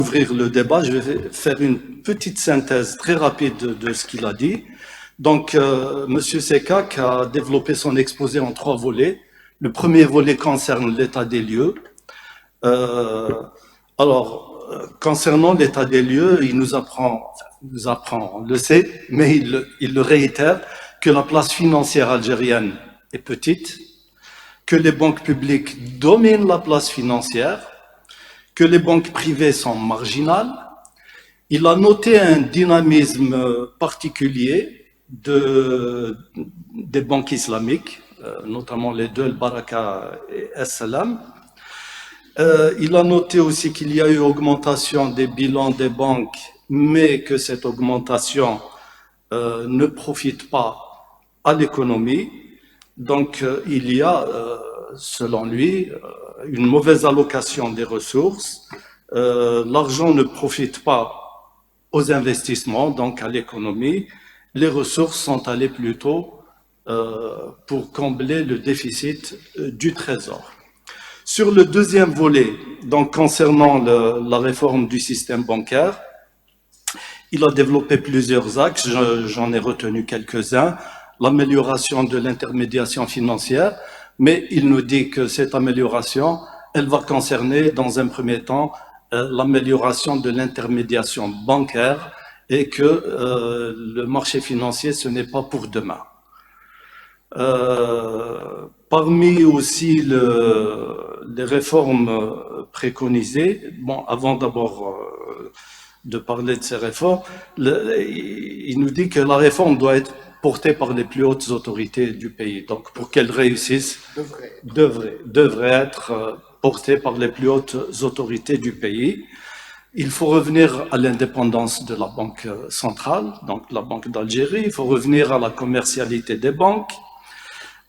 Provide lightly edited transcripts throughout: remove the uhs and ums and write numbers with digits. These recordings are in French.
Ouvrir le débat, je vais faire une petite synthèse très rapide de ce qu'il a dit. Donc, M. Sekak a développé son exposé en 3 volets. Le premier volet concerne l'état des lieux. Concernant l'état des lieux, il nous apprend, on le sait, mais il le réitère, que la place financière algérienne est petite, que les banques publiques dominent la place financière, que les banques privées sont marginales. Il a noté un dynamisme particulier des banques islamiques, notamment les deux, le Baraka et As-Salam. Il a noté aussi qu'il y a eu augmentation des bilans des banques, mais que cette augmentation ne profite pas à l'économie. Donc, il y a, selon lui, une mauvaise allocation des ressources. L'argent ne profite pas aux investissements, donc à l'économie. Les ressources sont allées plutôt pour combler le déficit du Trésor. Sur le deuxième volet, donc concernant la réforme du système bancaire, il a développé plusieurs axes, j'en ai retenu quelques-uns. L'amélioration de l'intermédiation financière, mais il nous dit que cette amélioration, elle va concerner dans un premier temps l'amélioration de l'intermédiation bancaire et que le marché financier, ce n'est pas pour demain. Parmi aussi les réformes préconisées, bon, avant d'abord de parler de ces réformes, il nous dit que la réforme doit être portée par les plus hautes autorités du pays. Donc, pour qu'elle réussisse, devrait être portée par les plus hautes autorités du pays. Il faut revenir à l'indépendance de la Banque centrale, donc la Banque d'Algérie. Il faut revenir à la commercialité des banques,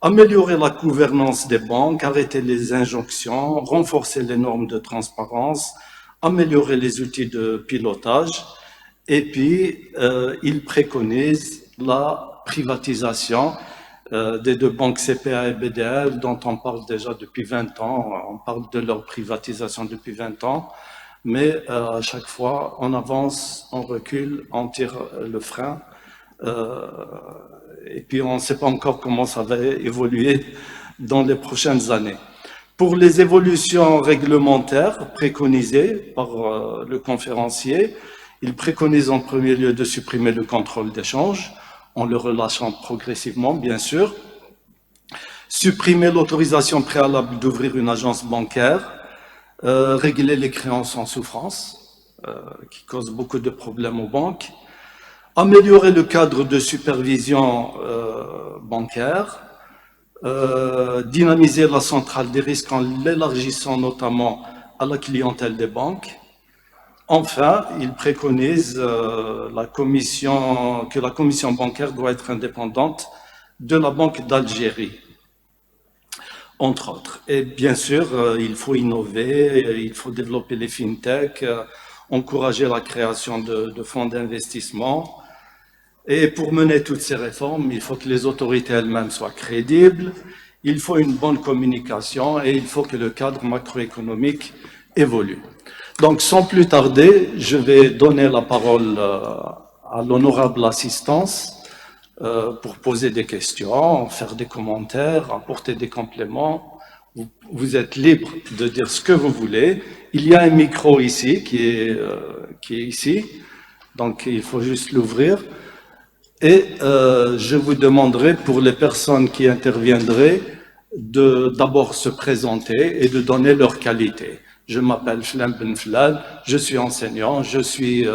améliorer la gouvernance des banques, arrêter les injonctions, renforcer les normes de transparence, améliorer les outils de pilotage, et puis il préconise la privatisation des deux banques CPA et BDL dont on parle déjà depuis 20 ans, on parle de leur privatisation depuis 20 ans, mais à chaque fois on avance, on recule, on tire le frein, et puis on ne sait pas encore comment ça va évoluer dans les prochaines années. Pour les évolutions réglementaires préconisées par le conférencier, il préconise en premier lieu de supprimer le contrôle d'échange, en le relâchant progressivement, bien sûr. Supprimer l'autorisation préalable d'ouvrir une agence bancaire, régler les créances en souffrance, qui causent beaucoup de problèmes aux banques. Améliorer le cadre de supervision bancaire, dynamiser la centrale des risques en l'élargissant notamment à la clientèle des banques. Enfin, il préconise que la commission bancaire doit être indépendante de la Banque d'Algérie, entre autres. Et bien sûr, il faut innover, il faut développer les fintechs, encourager la création de fonds d'investissement. Et pour mener toutes ces réformes, il faut que les autorités elles-mêmes soient crédibles, il faut une bonne communication et il faut que le cadre macroéconomique évolue. Donc, sans plus tarder, je vais donner la parole à l'honorable assistance pour poser des questions, faire des commentaires, apporter des compléments. Vous êtes libre de dire ce que vous voulez. Il y a un micro ici qui est ici, donc il faut juste l'ouvrir. Et je vous demanderai pour les personnes qui interviendraient de d'abord se présenter et de donner leur qualité. Je m'appelle Flam Ben Flal, je suis enseignant, je suis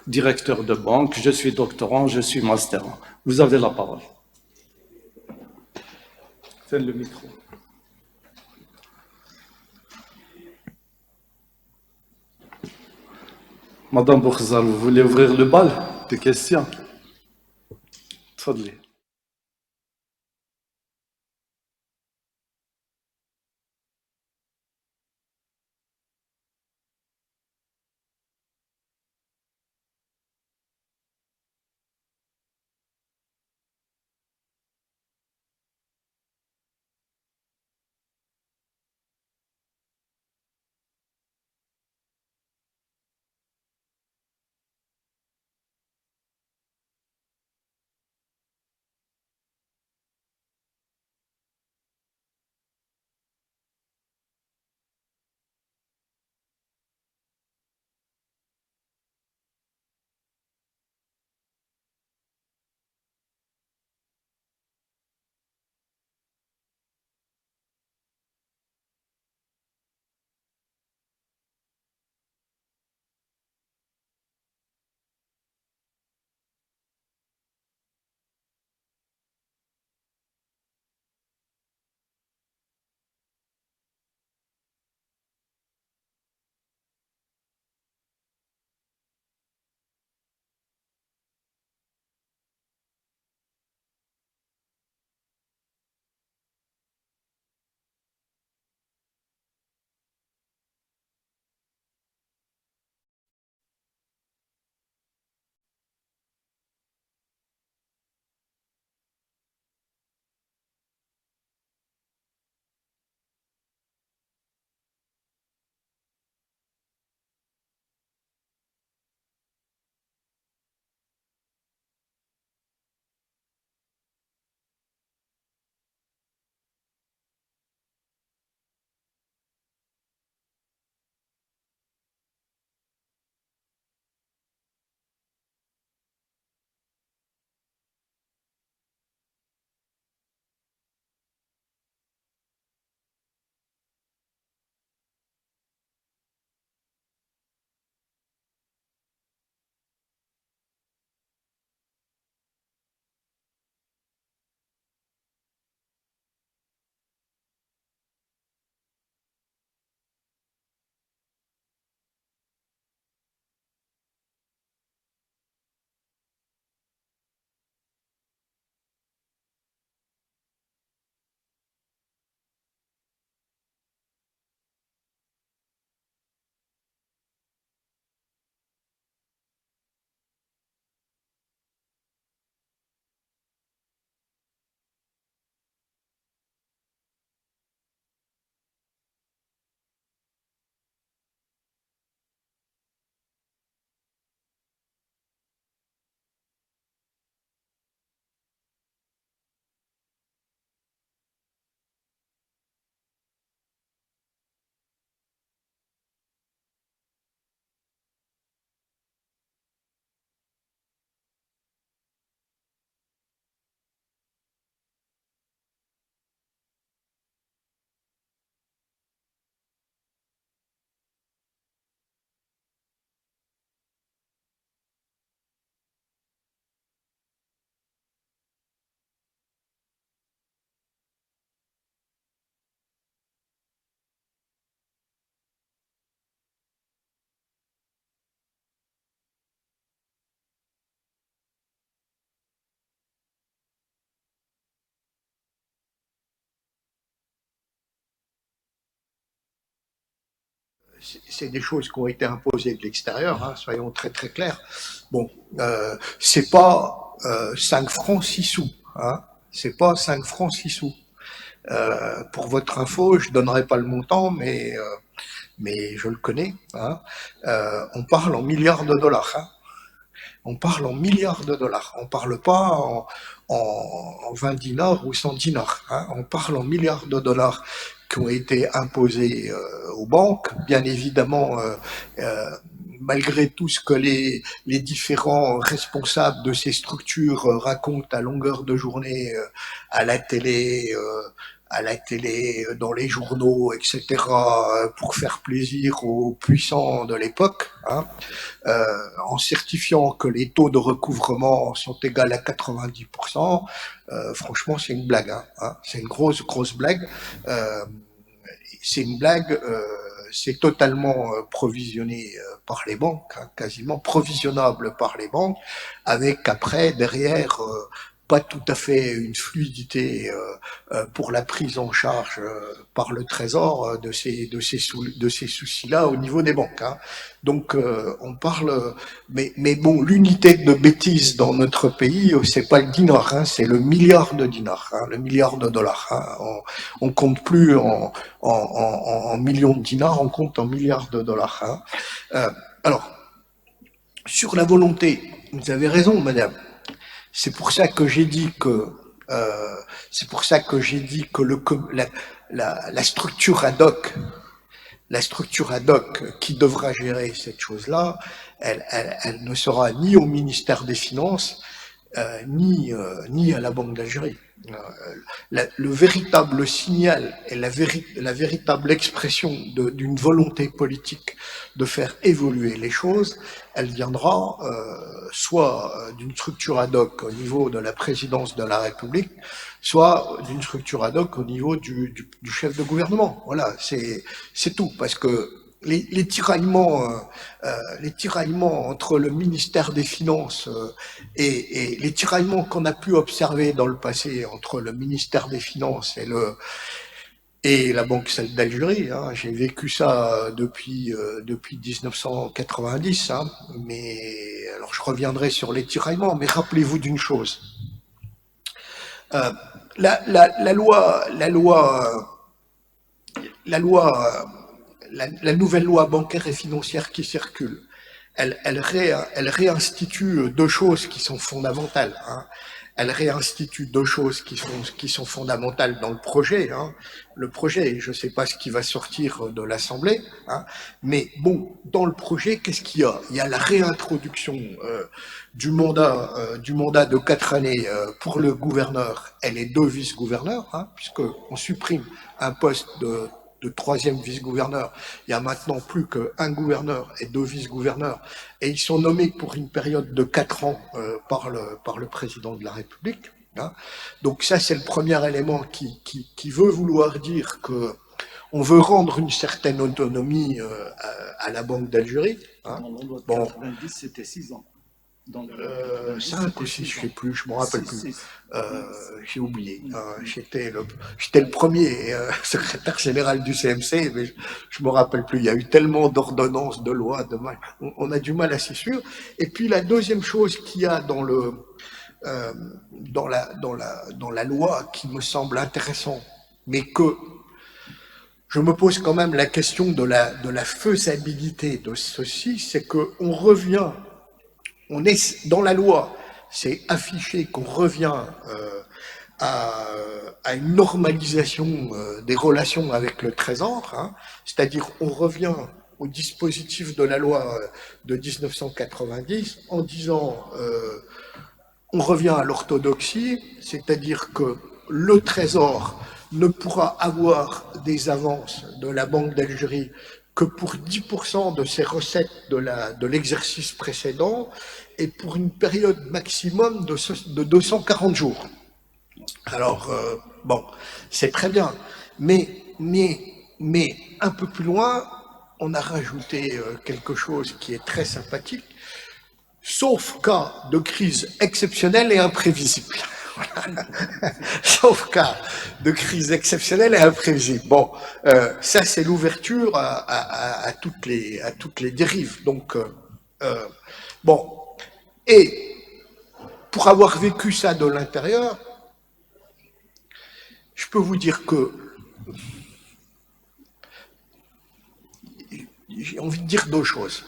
directeur de banque, je suis doctorant, je suis masterant. Vous avez la parole. Faites le micro. Madame Boukhzar, vous voulez ouvrir le bal de questions? تفضلي. c'est des choses qui ont été imposées de l'extérieur, hein, soyons très très clairs. Bon, c'est pas 5 francs 6 sous, hein, c'est pas 5 francs 6 sous. Pour votre info, je donnerai pas le montant, mais je le connais. Hein, on parle en milliards de dollars. Hein, on parle en milliards de dollars. On parle pas en 20 dinars ou 100 dinars. Hein, on parle en milliards de dollars qui ont été imposés aux banques. Bien évidemment, malgré tout ce que les différents responsables de ces structures racontent à longueur de journée à la télé, dans les journaux, etc., pour faire plaisir aux puissants de l'époque, hein, en certifiant que les taux de recouvrement sont égaux à 90%, franchement, c'est une blague, hein, c'est une grosse blague. C'est une blague, c'est totalement provisionné par les banques, hein, quasiment provisionnable par les banques, avec après, derrière, pas tout à fait une fluidité pour la prise en charge par le Trésor de ces soucis-là au niveau des banques. Hein. Donc on parle, mais bon, l'unité de bêtise dans notre pays, c'est pas le dinar, hein, c'est le milliard de dinars, hein, le milliard de dollars. Hein. On compte plus en millions de dinars, on compte en milliards de dollars. Hein. Alors, sur la volonté, vous avez raison, madame. C'est pour ça que j'ai dit que la structure ad hoc, qui devra gérer cette chose-là, elle ne sera ni au ministère des Finances, ni à la Banque d'Algérie. Le véritable signal et la véritable expression d'une volonté politique de faire évoluer les choses, elle viendra soit d'une structure ad hoc au niveau de la présidence de la République, soit d'une structure ad hoc au niveau du chef de gouvernement. Voilà, c'est tout, parce que les tiraillements entre le ministère des Finances et les tiraillements qu'on a pu observer dans le passé entre le ministère des Finances et la Banque d'Algérie, hein, j'ai vécu ça depuis 1990, hein, mais alors je reviendrai sur les tiraillements, mais rappelez-vous d'une chose. La nouvelle loi bancaire et financière qui circule, elle réinstitue deux choses qui sont fondamentales. Hein. Elle réinstitue deux choses qui sont fondamentales dans le projet. Hein. Le projet, je ne sais pas ce qui va sortir de l'Assemblée, hein, mais bon, dans le projet, qu'est-ce qu'il y a? Il y a la réintroduction du mandat de 4 années pour le gouverneur et les 2 vice-gouverneurs, hein, puisqu'on supprime un poste de troisième vice-gouverneur. Il y a maintenant plus qu'un gouverneur et 2 vice-gouverneurs, et ils sont nommés pour une période de 4 ans par le président de la République. Hein. Donc ça, c'est le premier élément qui veut vouloir dire que on veut rendre une certaine autonomie à la Banque d'Algérie. Hein. Bon, 90, c'était 6 ans. 5 ou 6, je ne sais plus, je ne me rappelle plus. J'ai oublié. J'étais le premier secrétaire général du CMC, mais je me rappelle plus. Il y a eu tellement d'ordonnances, de lois, on a du mal à s'y suivre. Et puis la deuxième chose qu'il y a dans la loi qui me semble intéressant, mais que je me pose quand même la question de la faisabilité de ceci, c'est qu'on revient. On est dans la loi, c'est affiché qu'on revient à une normalisation des relations avec le Trésor, hein, c'est-à-dire on revient au dispositif de la loi de 1990 en disant on revient à l'orthodoxie, c'est-à-dire que le Trésor ne pourra avoir des avances de la Banque d'Algérie que pour 10% de ses recettes de l'exercice précédent et pour une période maximum de 240 jours. Alors, bon, c'est très bien, mais un peu plus loin, on a rajouté quelque chose qui est très sympathique, sauf cas de crise exceptionnelle et imprévisible. Sauf cas de crise exceptionnelle et imprévisible. Bon, ça c'est l'ouverture à toutes les dérives. Donc, bon, et pour avoir vécu ça de l'intérieur, je peux vous dire que j'ai envie de dire deux choses.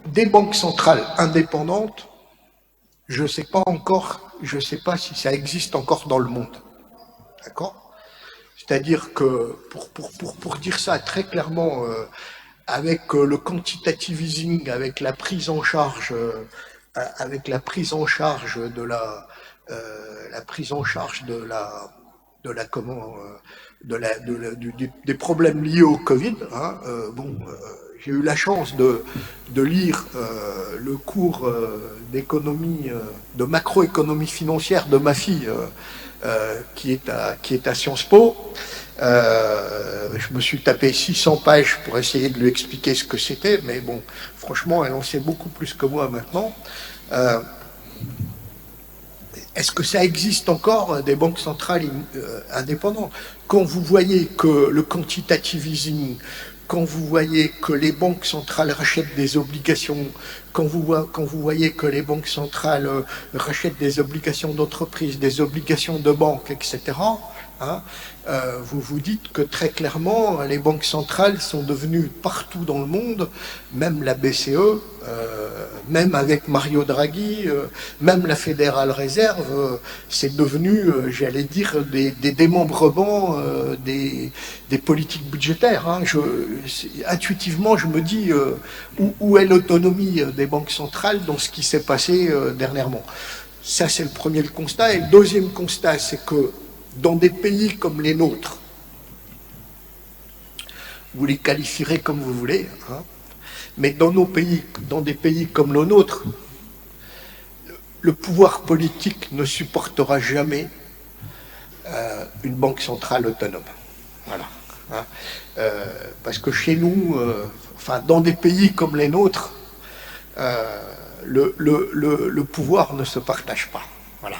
Des banques centrales indépendantes, je ne sais pas encore, je ne sais pas si ça existe encore dans le monde. D'accord? C'est-à-dire que, pour dire ça très clairement, avec le quantitative easing, avec la prise en charge, la prise en charge des problèmes liés au Covid. Hein, j'ai eu la chance de lire le cours d'économie, de macroéconomie financière de ma fille, qui est à Sciences Po. Je me suis tapé 600 pages pour essayer de lui expliquer ce que c'était, mais bon, franchement, elle en sait beaucoup plus que moi maintenant. Est-ce que ça existe encore des banques centrales indépendantes? Quand vous voyez que le quantitative easing, quand vous voyez que les banques centrales rachètent des obligations, quand vous voyez que les banques centrales rachètent des obligations d'entreprise, des obligations de banque, etc., hein, vous vous dites que très clairement, les banques centrales sont devenues partout dans le monde, même la BCE, même avec Mario Draghi, même la Fédérale Réserve, c'est devenu, j'allais dire, des démembrements des politiques budgétaires. Hein. Intuitivement, je me dis où est l'autonomie des banques centrales dans ce qui s'est passé dernièrement. Ça, c'est le premier constat. Et le deuxième constat, c'est que dans des pays comme les nôtres, vous les qualifierez comme vous voulez, hein, mais dans des pays comme le nôtre, le pouvoir politique ne supportera jamais une banque centrale autonome. Voilà. Hein. Parce que chez nous, dans des pays comme les nôtres, le pouvoir ne se partage pas. Voilà.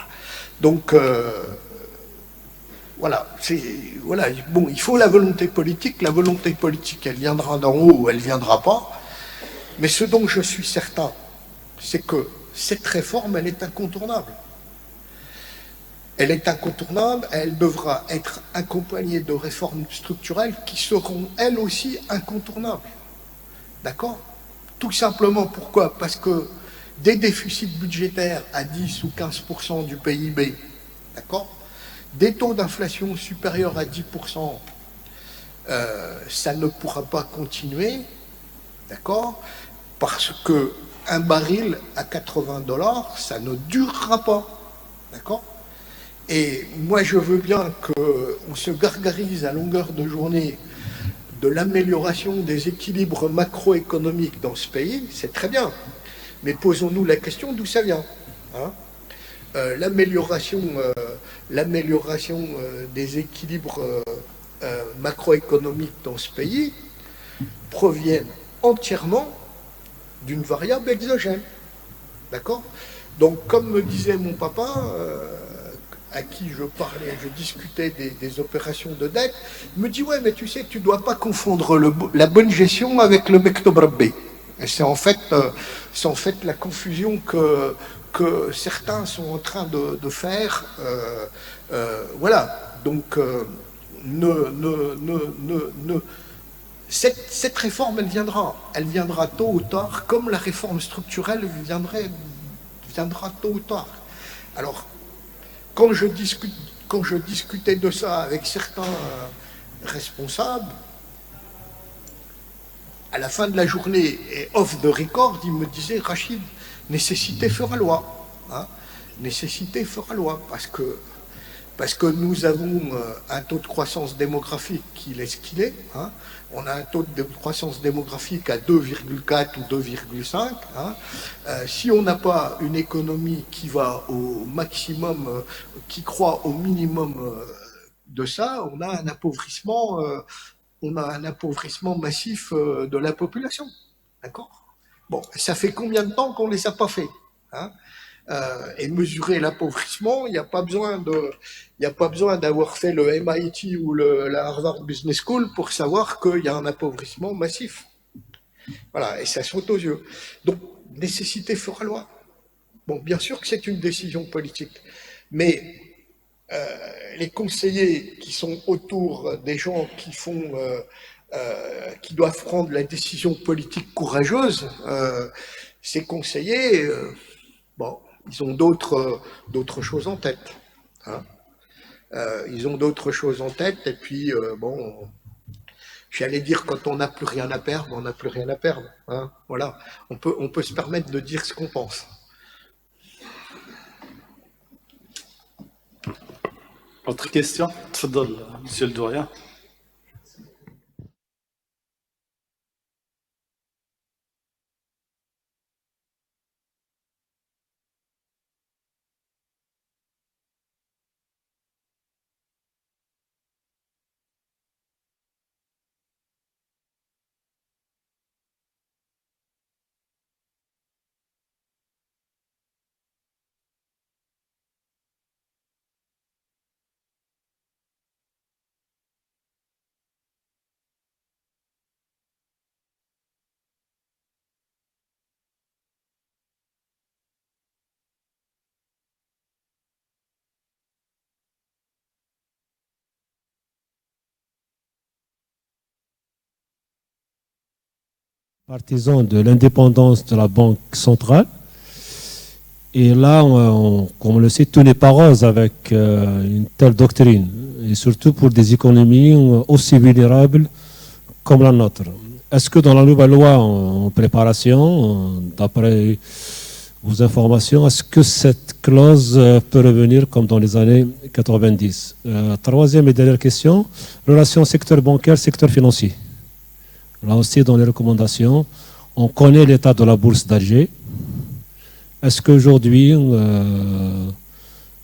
Donc, bon, il faut la volonté politique. La volonté politique, elle viendra d'en haut ou elle ne viendra pas. Mais ce dont je suis certain, c'est que cette réforme, elle est incontournable. Elle est incontournable, elle devra être accompagnée de réformes structurelles qui seront, elles aussi, incontournables. D'accord? Tout simplement, pourquoi? Parce que des déficits budgétaires à 10 ou 15% du PIB, d'accord? Des taux d'inflation supérieurs à 10%, ça ne pourra pas continuer, d'accord? Parce que un baril à 80 $, ça ne durera pas, d'accord? Et moi, je veux bien qu'on se gargarise à longueur de journée de l'amélioration des équilibres macroéconomiques dans ce pays, c'est très bien. Mais posons-nous la question d'où ça vient. Hein? L'amélioration des équilibres macroéconomiques dans ce pays proviennent entièrement d'une variable exogène. D'accord? Donc, comme me disait mon papa, à qui je parlais, je discutais des opérations de dette, il me dit, ouais, mais tu sais, tu ne dois pas confondre la bonne gestion avec le mektob rabbi. Et c'est en fait la confusion que certains sont en train de faire. Voilà. Donc, cette réforme, elle viendra tôt ou tard, comme la réforme structurelle viendra tôt ou tard. Alors, quand je discutais de ça avec certains responsables, à la fin de la journée, et off the record, ils me disaient, Rachid, nécessité fera loi. Hein, nécessité fera loi, parce que nous avons un taux de croissance démographique qui est ce qu'il est. Hein. On a un taux de croissance démographique à 2,4 ou 2,5. Hein. Si on n'a pas une économie qui va au maximum, qui croît au minimum de ça, on a un appauvrissement massif de la population. D'accord? Bon, ça fait combien de temps qu'on ne les a pas fait? hein. Et mesurer l'appauvrissement, il n'y a pas besoin d'avoir fait le MIT ou la Harvard Business School pour savoir qu'il y a un appauvrissement massif. Voilà, et ça saute aux yeux. Donc, nécessité fera loi. Bon, bien sûr que c'est une décision politique, mais les conseillers qui sont autour des gens qui doivent prendre la décision politique courageuse, ces conseillers, bon, ils ont d'autres choses en tête. Hein. Ils ont d'autres choses en tête, et puis, bon, j'allais dire, quand on n'a plus rien à perdre, on n'a plus rien à perdre. Hein. Voilà, on peut se permettre de dire ce qu'on pense. Autre question? Tfadal, monsieur le doyen. Partisan de l'indépendance de la Banque centrale. Et là, comme on le sait, tout n'est pas rose avec une telle doctrine, et surtout pour des économies aussi vulnérables comme la nôtre. Est-ce que dans la nouvelle loi en préparation, d'après vos informations, est-ce que cette clause peut revenir comme dans les années 90? Troisième et dernière question, relation secteur bancaire, secteur financier. Là aussi, dans les recommandations, on connaît l'état de la bourse d'Alger. Est-ce qu'aujourd'hui,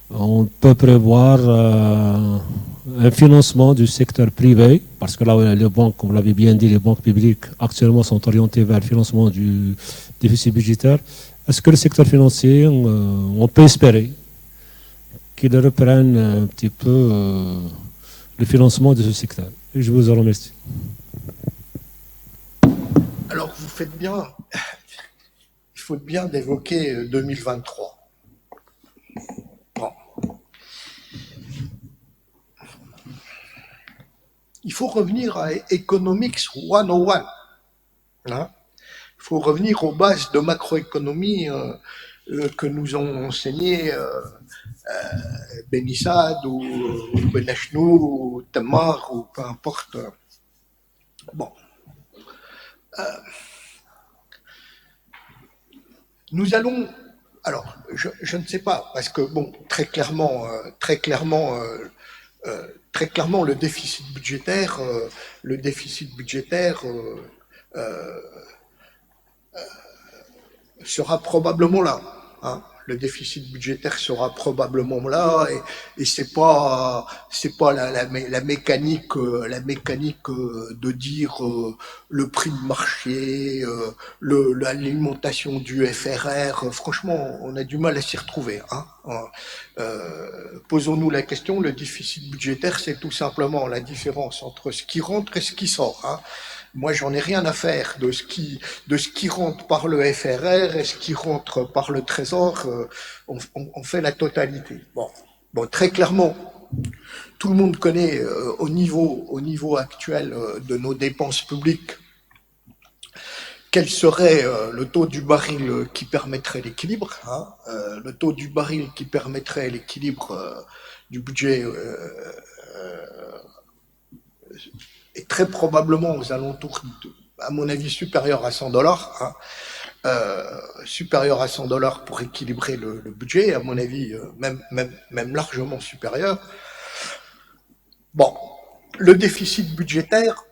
on peut prévoir un financement du secteur privé? Parce que là, les banques, comme vous l'avez bien dit, les banques publiques actuellement sont orientées vers le financement du déficit budgétaire. Est-ce que le secteur financier, on peut espérer qu'il reprenne un petit peu le financement de ce secteur? Et je vous en remercie. Alors, vous faites bien, il faut bien d'évoquer 2023. Bon. Il faut revenir à Economics 101. Hein. Il faut revenir aux bases de macroéconomie que nous ont enseigné Benissade ou Benachnou ou Tamar ou peu importe. Bon. Nous allons, alors je ne sais pas, parce que bon, très clairement, le déficit budgétaire, sera probablement là. Hein. Le déficit budgétaire sera probablement là, et c'est pas la mécanique de dire le prix de marché, l'alimentation du FRR. Franchement, on a du mal à s'y retrouver. Hein. Posons-nous la question, le déficit budgétaire, c'est tout simplement la différence entre ce qui rentre et ce qui sort. Hein. Moi, j'en ai rien à faire de ce qui rentre par le FRR et ce qui rentre par le Trésor. On fait la totalité. Bon, très clairement, tout le monde connaît au niveau actuel de nos dépenses publiques quel serait le taux du baril qui permettrait l'équilibre. Hein, le taux du baril qui permettrait l'équilibre du budget est très probablement aux alentours, à mon avis, supérieur à $100. Hein, supérieur à $100 pour équilibrer le budget, à mon avis, même largement supérieur. Bon, le déficit budgétaire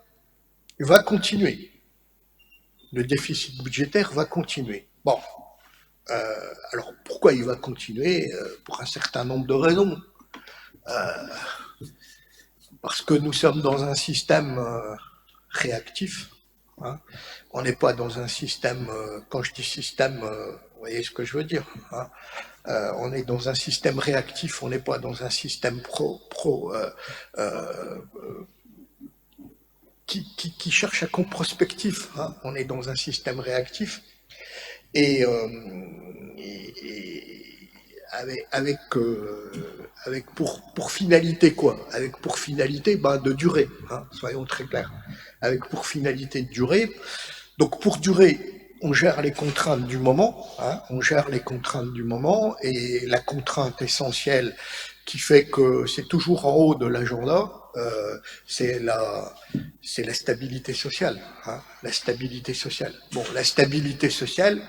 va continuer. Le déficit budgétaire va continuer. Bon, alors pourquoi il va continuer? Pour un certain nombre de raisons. Parce que nous sommes dans un système réactif. Hein. On n'est pas dans un système, quand je dis système, Vous voyez ce que je veux dire, hein. On est dans un système réactif, on n'est pas dans un système qui cherche à être prospectif, hein. On est dans un système réactif et, avec pour finalité quoi? Avec pour finalité de durer, hein, soyons très clairs. Avec pour finalité de durer. Donc pour durer, on gère les contraintes du moment, hein, on gère les contraintes du moment, et la contrainte essentielle qui fait que c'est toujours en haut de l'agenda, c'est la stabilité sociale, hein, la stabilité sociale. Bon, la stabilité sociale,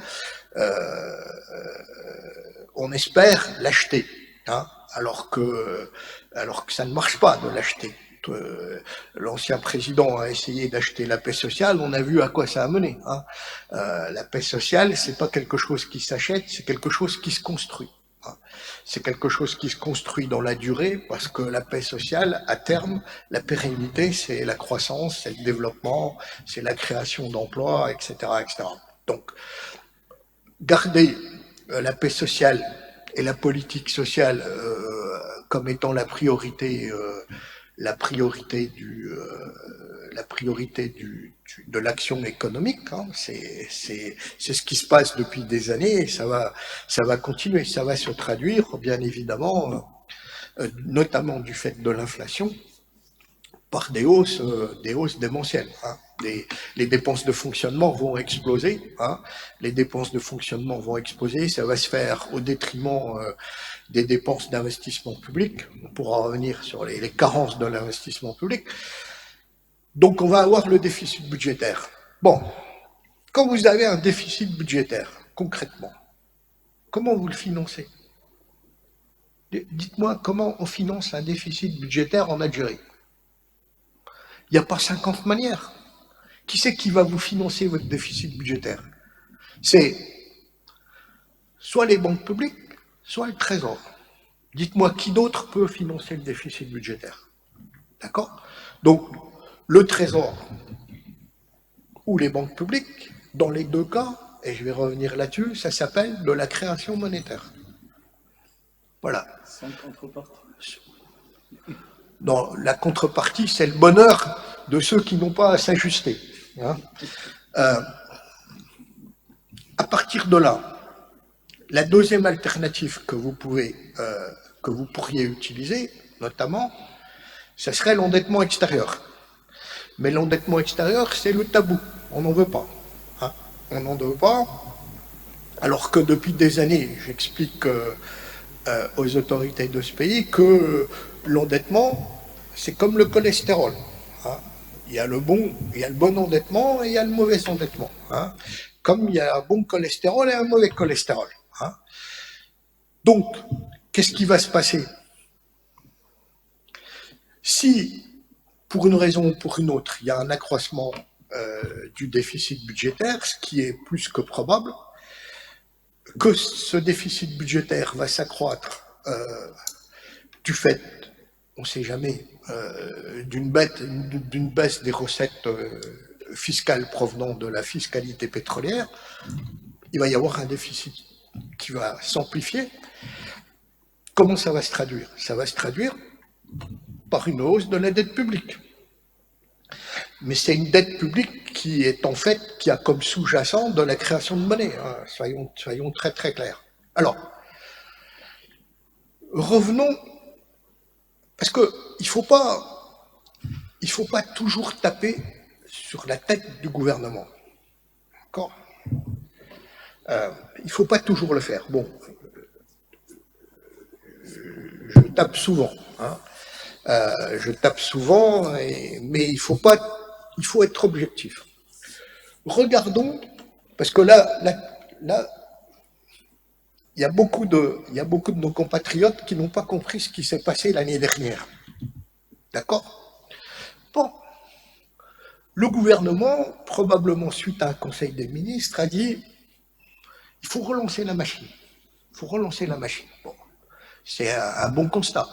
on espère l'acheter, hein, alors que ça ne marche pas de l'acheter. L'ancien président a essayé d'acheter la paix sociale, on a vu à quoi ça a mené, hein. La paix sociale, c'est pas quelque chose qui s'achète, c'est quelque chose qui se construit, hein. C'est quelque chose qui se construit dans la durée, parce que la paix sociale, à terme, la pérennité, c'est la croissance, c'est le développement, c'est la création d'emplois, etc., etc. Donc, garder la paix sociale et la politique sociale comme étant la priorité de l'action économique, hein, c'est ce qui se passe depuis des années, et ça va continuer, ça va se traduire, bien évidemment, notamment du fait de l'inflation, par des hausses démentielles, hein. Les dépenses de fonctionnement vont exploser, hein. Les dépenses de fonctionnement vont exploser, ça va se faire au détriment des dépenses d'investissement public. On pourra revenir sur les carences de l'investissement public. Donc on va avoir le déficit budgétaire. Bon, quand vous avez un déficit budgétaire, concrètement, comment vous le financez? Dites-moi comment on finance un déficit budgétaire en Algérie. Il n'y a pas 50 manières. Qui c'est qui va vous financer votre déficit budgétaire? C'est soit les banques publiques, soit le Trésor. Dites-moi qui d'autre peut financer le déficit budgétaire? D'accord? Donc, le Trésor ou les banques publiques, dans les deux cas, et je vais revenir là-dessus, ça s'appelle de la création monétaire. Voilà. Sans contrepartie. Non, la contrepartie, c'est le bonheur de ceux qui n'ont pas à s'ajuster, hein. À partir de là, la deuxième alternative que vous pourriez utiliser, notamment, ce serait l'endettement extérieur. Mais l'endettement extérieur, c'est le tabou. On n'en veut pas, hein. On n'en veut pas. Alors que depuis des années, j'explique aux autorités de ce pays que l'endettement, c'est comme le cholestérol, hein. Il y a le bon endettement et il y a le mauvais endettement, hein. Comme il y a un bon cholestérol et un mauvais cholestérol, hein. Donc, qu'est-ce qui va se passer? Si, pour une raison ou pour une autre, il y a un accroissement du déficit budgétaire, ce qui est plus que probable, que ce déficit budgétaire va s'accroître du fait, on ne sait jamais, d'une baisse des recettes fiscales provenant de la fiscalité pétrolière, il va y avoir un déficit qui va s'amplifier. Comment ça va se traduire? Ça va se traduire par une hausse de la dette publique. Mais c'est une dette publique qui a comme sous-jacent de la création de monnaie, hein. Soyons très très clairs. Alors, revenons, parce que il faut pas toujours taper sur la tête du gouvernement. D'accord? Il faut pas toujours le faire. Bon, je tape souvent, hein. Mais il faut être objectif. Regardons, parce que là, il y a beaucoup de nos compatriotes qui n'ont pas compris ce qui s'est passé l'année dernière. D'accord? Bon. Le gouvernement, probablement suite à un conseil des ministres, a dit il faut relancer la machine. Il faut relancer la machine. Bon. C'est un bon constat.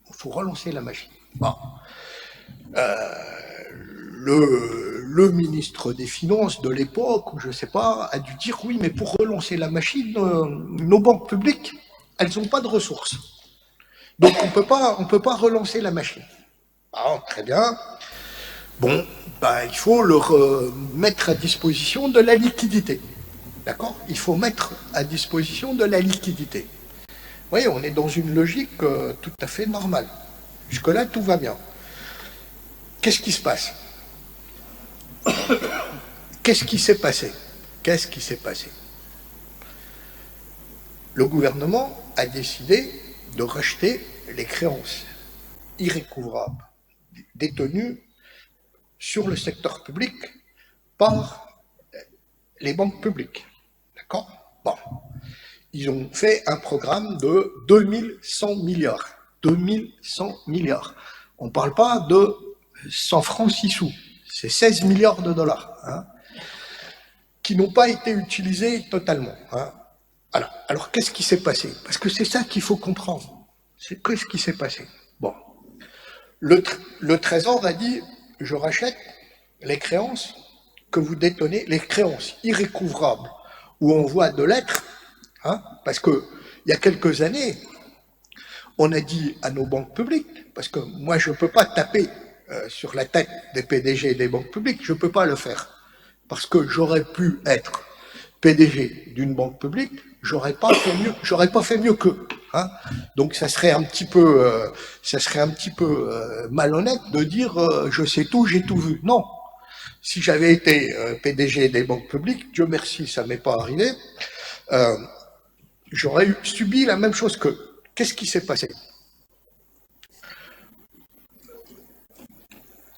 Il faut relancer la machine. Bon. Le le ministre des Finances de l'époque, ou je ne sais pas, a dû dire oui, mais pour relancer la machine, nos banques publiques, elles n'ont pas de ressources. Donc on peut pas relancer la machine. Ah, très bien. Bon, bah, il faut leur mettre à disposition de la liquidité. D'accord? Il faut mettre à disposition de la liquidité. Vous voyez, on est dans une logique tout à fait normale. Jusque-là, tout va bien. Qu'est-ce qui se passe? Qu'est-ce qui s'est passé? Qu'est-ce qui s'est passé? Le gouvernement a décidé de racheter les créances irrécouvrables détenues sur le secteur public par les banques publiques. D'accord? Bon. Ils ont fait un programme de 2100 milliards. 2100 milliards. On ne parle pas de 100 francs 6 sous. C'est 16 milliards de dollars. Hein, qui n'ont pas été utilisés totalement. Hein. Alors qu'est-ce qui s'est passé? Parce que c'est ça qu'il faut comprendre. C'est qu'est-ce qui s'est passé? Bon. Le Trésor a dit, je rachète les créances que vous détenez, les créances irrécouvrables, où on voit de lettres, hein, parce que il y a quelques années, on a dit à nos banques publiques, parce que moi je ne peux pas taper sur la tête des PDG des banques publiques, je ne peux pas le faire, parce que j'aurais pu être PDG d'une banque publique, j'aurais pas fait mieux qu'eux. Hein. Donc ça serait un petit peu, malhonnête de dire je sais tout, j'ai tout vu. Non. Si j'avais été PDG des banques publiques, Dieu merci, ça m'est pas arrivé, j'aurais subi la même chose qu'eux. Qu'est-ce qui s'est passé?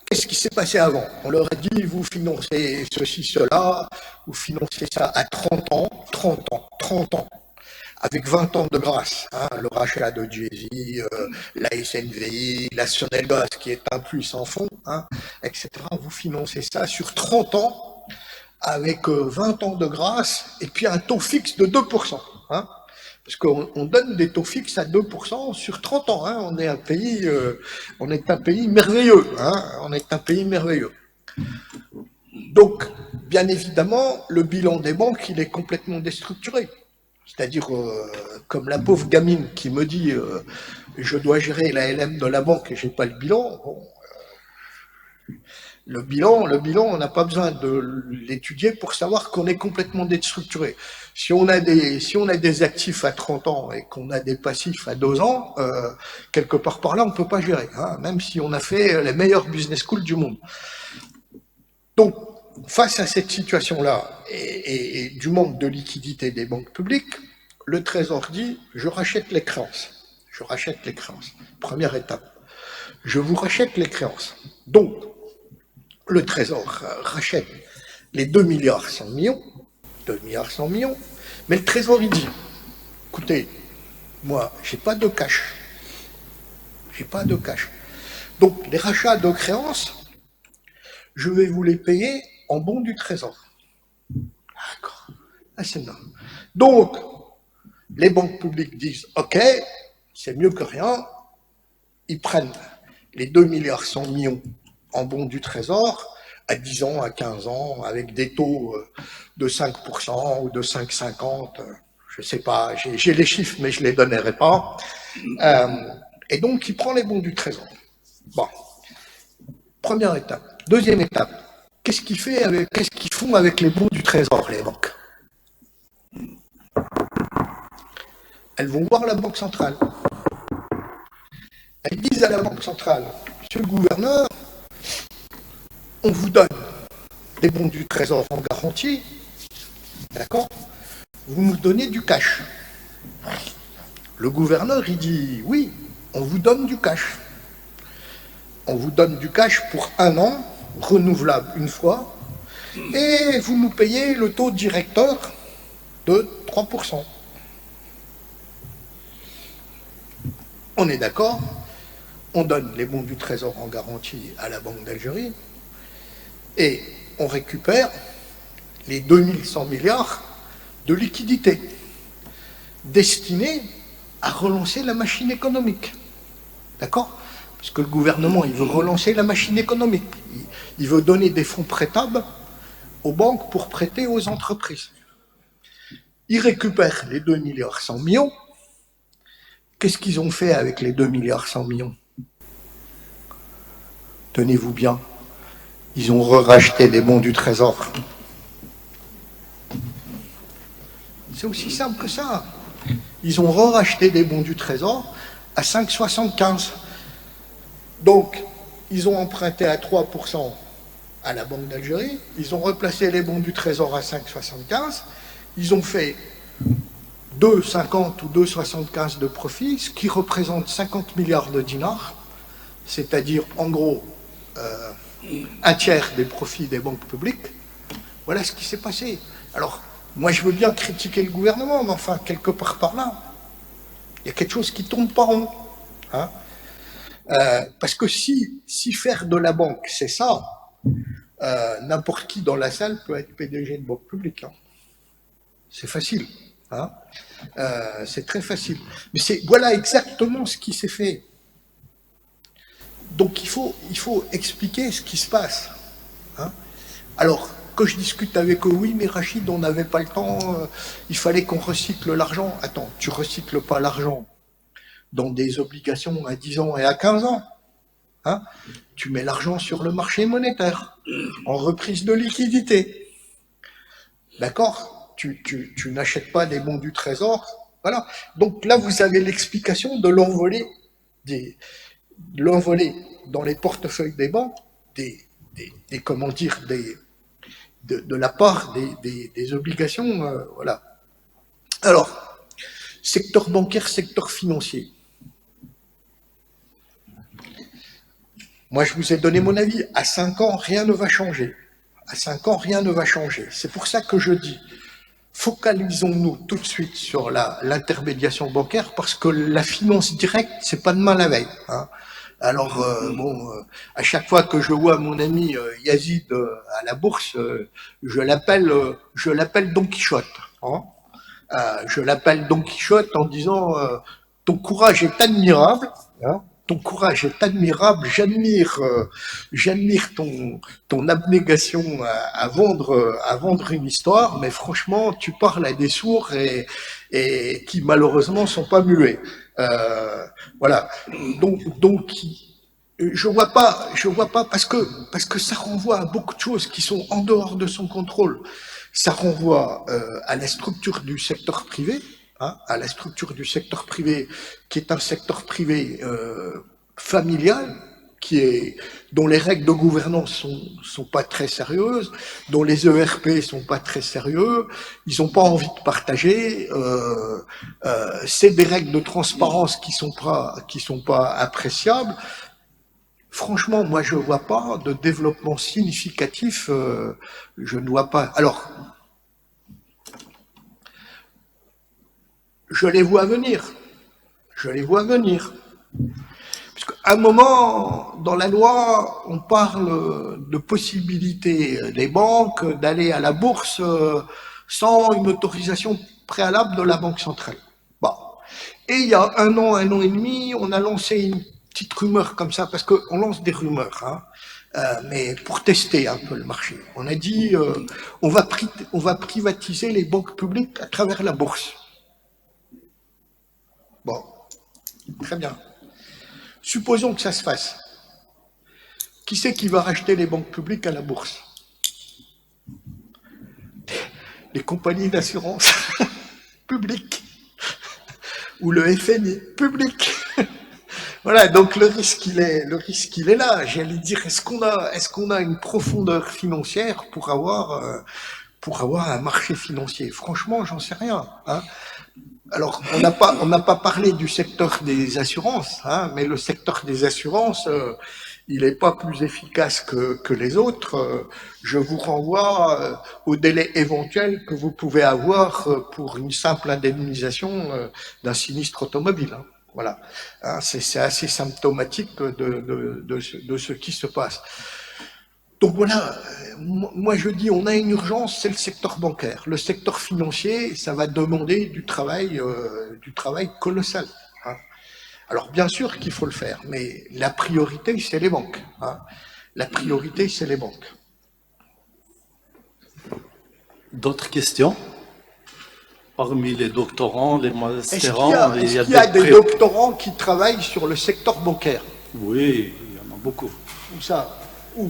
Qu'est-ce qui s'est passé avant? On leur a dit, vous financez ceci, cela, vous financez ça à 30 ans, avec 20 ans de grâce. Hein, le rachat de Jay-Z, la SNVI, la Sonelgaz, qui est un plus sans fond, hein, etc. Vous financez ça sur 30 ans, avec 20 ans de grâce, et puis un taux fixe de 2%. Hein, parce qu'on donne des taux fixes à 2% sur 30 ans. Hein. On est un pays merveilleux. Hein. On est un pays merveilleux. Donc, bien évidemment, le bilan des banques, il est complètement déstructuré. C'est-à-dire, comme la pauvre gamine qui me dit je dois gérer la LM de la banque et j'ai pas le bilan. Bon, le bilan, on n'a pas besoin de l'étudier pour savoir qu'on est complètement déstructuré. Si on a des actifs à 30 ans et qu'on a des passifs à 2 ans, quelque part par là, on ne peut pas gérer, hein, même si on a fait les meilleures business schools du monde. Donc, face à cette situation-là et du manque de liquidité des banques publiques, le Trésor dit « je rachète les créances ». Je rachète les créances. Première étape. Je vous rachète les créances. Donc, le Trésor rachète les 2 milliards 100 millions, 2 milliards 100 millions, mais le Trésor, il dit, écoutez, moi, j'ai pas de cash. J'ai pas de cash. Donc, les rachats de créances, je vais vous les payer en bons du Trésor. D'accord. Ah, c'est normal. Donc, les banques publiques disent, OK, c'est mieux que rien. Ils prennent les 2 milliards 100 millions en bons du Trésor, à 10 ans, à 15 ans, avec des taux de 5% ou de 5,50, je ne sais pas, j'ai les chiffres, mais je ne les donnerai pas. Et donc, il prend les bons du Trésor. Bon, première étape. Deuxième étape, qu'est-ce qu'ils font avec les bons du Trésor, les banques? Elles vont voir la Banque centrale. Elles disent à la Banque centrale, monsieur le gouverneur, on vous donne des bons du Trésor en garantie, d'accord? Vous nous donnez du cash. Le gouverneur, il dit, oui, on vous donne du cash. On vous donne du cash pour 1 an, renouvelable une fois, et vous nous payez le taux directeur de 3%. On est d'accord? On donne les bons du Trésor en garantie à la Banque d'Algérie, et on récupère les 2100 milliards de liquidités destinés à relancer la machine économique. D'accord? Parce que le gouvernement, il veut relancer la machine économique. Il veut donner des fonds prêtables aux banques pour prêter aux entreprises. Il récupère les 2 milliards 100 millions. Qu'est-ce qu'ils ont fait avec les 2 milliards 100 millions? Tenez-vous bien, ils ont racheté des bons du Trésor. C'est aussi simple que ça. Ils ont racheté des bons du Trésor à 5,75. Donc, ils ont emprunté à 3% à la Banque d'Algérie, ils ont replacé les bons du Trésor à 5,75, ils ont fait 2,50 ou 2,75 de profit, ce qui représente 50 milliards de dinars, c'est-à-dire en gros un tiers des profits des banques publiques. Voilà ce qui s'est passé. Alors, moi je veux bien critiquer le gouvernement, mais enfin, quelque part par là, il y a quelque chose qui tourne pas rond. Hein. Parce que si faire de la banque, c'est ça, n'importe qui dans la salle peut être PDG de banque publique. Hein. C'est facile. Hein. C'est très facile. Mais voilà exactement ce qui s'est fait. Donc il faut expliquer ce qui se passe. Hein. Alors, quand je discute avec eux, oui, mais Rachid, on n'avait pas le temps, il fallait qu'on recycle l'argent. Attends, tu recycles pas l'argent dans des obligations à 10 ans et à 15 ans. Hein. Tu mets l'argent sur le marché monétaire, en reprise de liquidité. D'accord ? Tu n'achètes pas des bons du Trésor. Voilà. Donc là, vous avez l'explication de l'envolée dans les portefeuilles des banques, comment dire, de la part des obligations. Voilà. Alors, secteur bancaire, secteur financier. Moi, je vous ai donné mon avis. À 5 ans, rien ne va changer. À 5 ans, rien ne va changer. C'est pour ça que je dis, focalisons-nous tout de suite sur l'intermédiation bancaire, parce que la finance directe, c'est pas demain la veille. Hein. Alors, à chaque fois que je vois mon ami Yazid à la bourse, je l'appelle Don Quichotte. Hein. Je l'appelle Don Quichotte en disant ton courage est admirable. Hein. Ton courage est admirable, j'admire ton abnégation à vendre une histoire, mais franchement, tu parles à des sourds et qui malheureusement sont pas muets. Voilà. Donc, je vois pas parce que ça renvoie à beaucoup de choses qui sont en dehors de son contrôle. Ça renvoie à la structure du secteur privé. Hein, à la structure du secteur privé, qui est un secteur privé familial, dont les règles de gouvernance sont pas très sérieuses, dont les ERP sont pas très sérieux, ils ont pas envie de partager. C'est des règles de transparence qui sont pas appréciables. Franchement, moi, je vois pas de développement significatif. Je ne vois pas. Alors. Je les vois venir. Parce qu'à un moment, dans la loi, on parle de possibilité des banques d'aller à la bourse sans une autorisation préalable de la Banque centrale. Bon. Et il y a un an et demi, on a lancé une petite rumeur comme ça, parce qu'on lance des rumeurs, hein, mais pour tester un peu le marché. On a dit, on va privatiser les banques publiques à travers la bourse. Bon, très bien. Supposons que ça se fasse. Qui c'est qui va racheter les banques publiques à la bourse? Les compagnies d'assurance publiques ou le FMI public. Voilà, donc le risque il est là. J'allais dire, est-ce qu'on a une profondeur financière pour avoir un marché financier? Franchement, j'en sais rien. Hein. Alors, on n'a pas parlé du secteur des assurances, hein, mais le secteur des assurances, il n'est pas plus efficace que les autres. Je vous renvoie au délai éventuel que vous pouvez avoir pour une simple indemnisation d'un sinistre automobile. Hein. Voilà, hein, c'est assez symptomatique de ce qui se passe. Donc voilà, moi je dis, on a une urgence, c'est le secteur bancaire. Le secteur financier, ça va demander du travail colossal. Hein. Alors bien sûr qu'il faut le faire, mais la priorité, c'est les banques. Hein. La priorité, c'est les banques. D'autres questions? Parmi les doctorants, les Est-ce qu'il mastérants, y a des doctorants qui travaillent sur le secteur bancaire? Oui, il y en a beaucoup. Où ça? Où?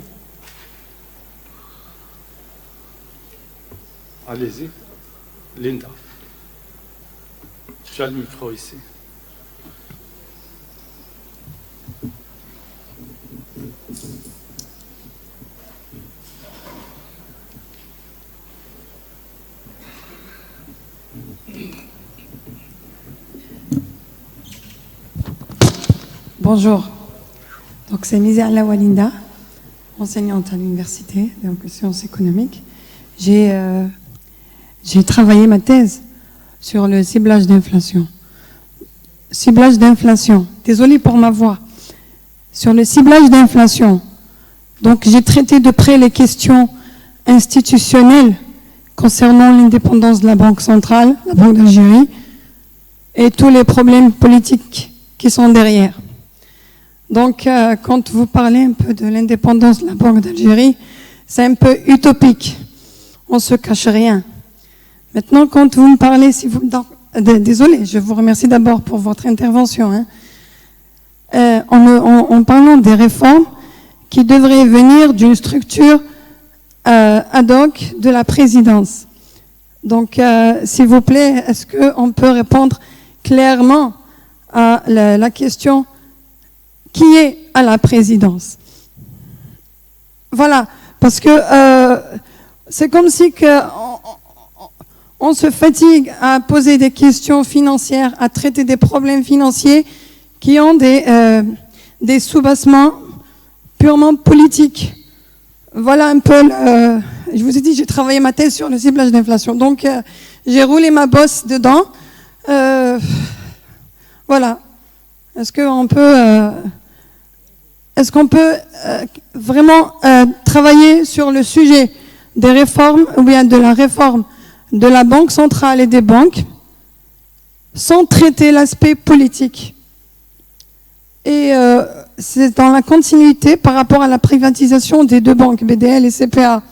Allez-y. Linda. Tu as le micro ici. Bonjour. Donc c'est Mizerla Walinda, enseignante à l'université, donc sciences économiques. J'ai travaillé ma thèse sur le ciblage d'inflation. Ciblage d'inflation. Désolée pour ma voix. Sur le ciblage d'inflation. Donc j'ai traité de près les questions institutionnelles concernant l'indépendance de la Banque centrale, la Banque d'Algérie, et tous les problèmes politiques qui sont derrière. Donc, quand vous parlez un peu de l'indépendance de la Banque d'Algérie, c'est un peu utopique. On ne se cache rien. Maintenant, quand vous me parlez, désolé, je vous remercie d'abord pour votre intervention. Hein. En parlant des réformes qui devraient venir d'une structure ad hoc de la présidence. Donc, s'il vous plaît, est-ce qu'on peut répondre clairement à la question qui est à la présidence? Voilà, parce que c'est comme si on se fatigue à poser des questions financières, à traiter des problèmes financiers qui ont des sous-bassements purement politiques. Voilà un peu, je vous ai dit, j'ai travaillé ma thèse sur le ciblage d'inflation, donc j'ai roulé ma bosse dedans. Voilà. Est-ce qu'on peut vraiment travailler sur le sujet des réformes, ou bien de la réforme de la Banque centrale et des banques, sans traiter l'aspect politique? Et c'est dans la continuité par rapport à la privatisation des deux banques, BDL et CPA.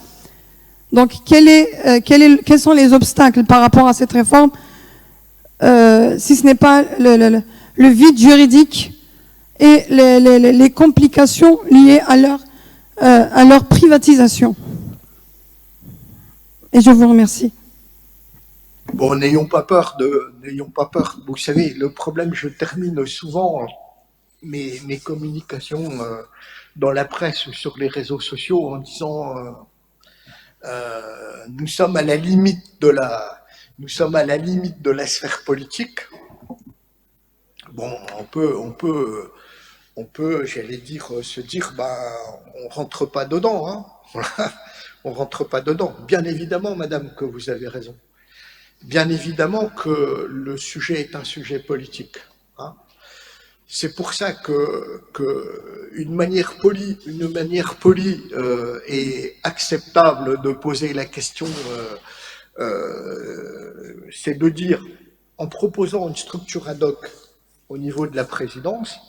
Donc, quels sont les obstacles par rapport à cette réforme, si ce n'est pas le vide juridique et les complications liées à leur privatisation? Et je vous remercie. Bon, n'ayons pas peur. Vous savez, le problème, je termine souvent mes communications dans la presse ou sur les réseaux sociaux en disant nous sommes à la limite de la sphère politique. Bon, on peut, j'allais dire, se dire, on rentre pas dedans, hein. On rentre pas dedans. Bien évidemment, madame, que vous avez raison. Bien évidemment que le sujet est un sujet politique. Hein. C'est pour ça que une manière polie et acceptable de poser la question, c'est de dire, en proposant une structure ad hoc au niveau de la présidence,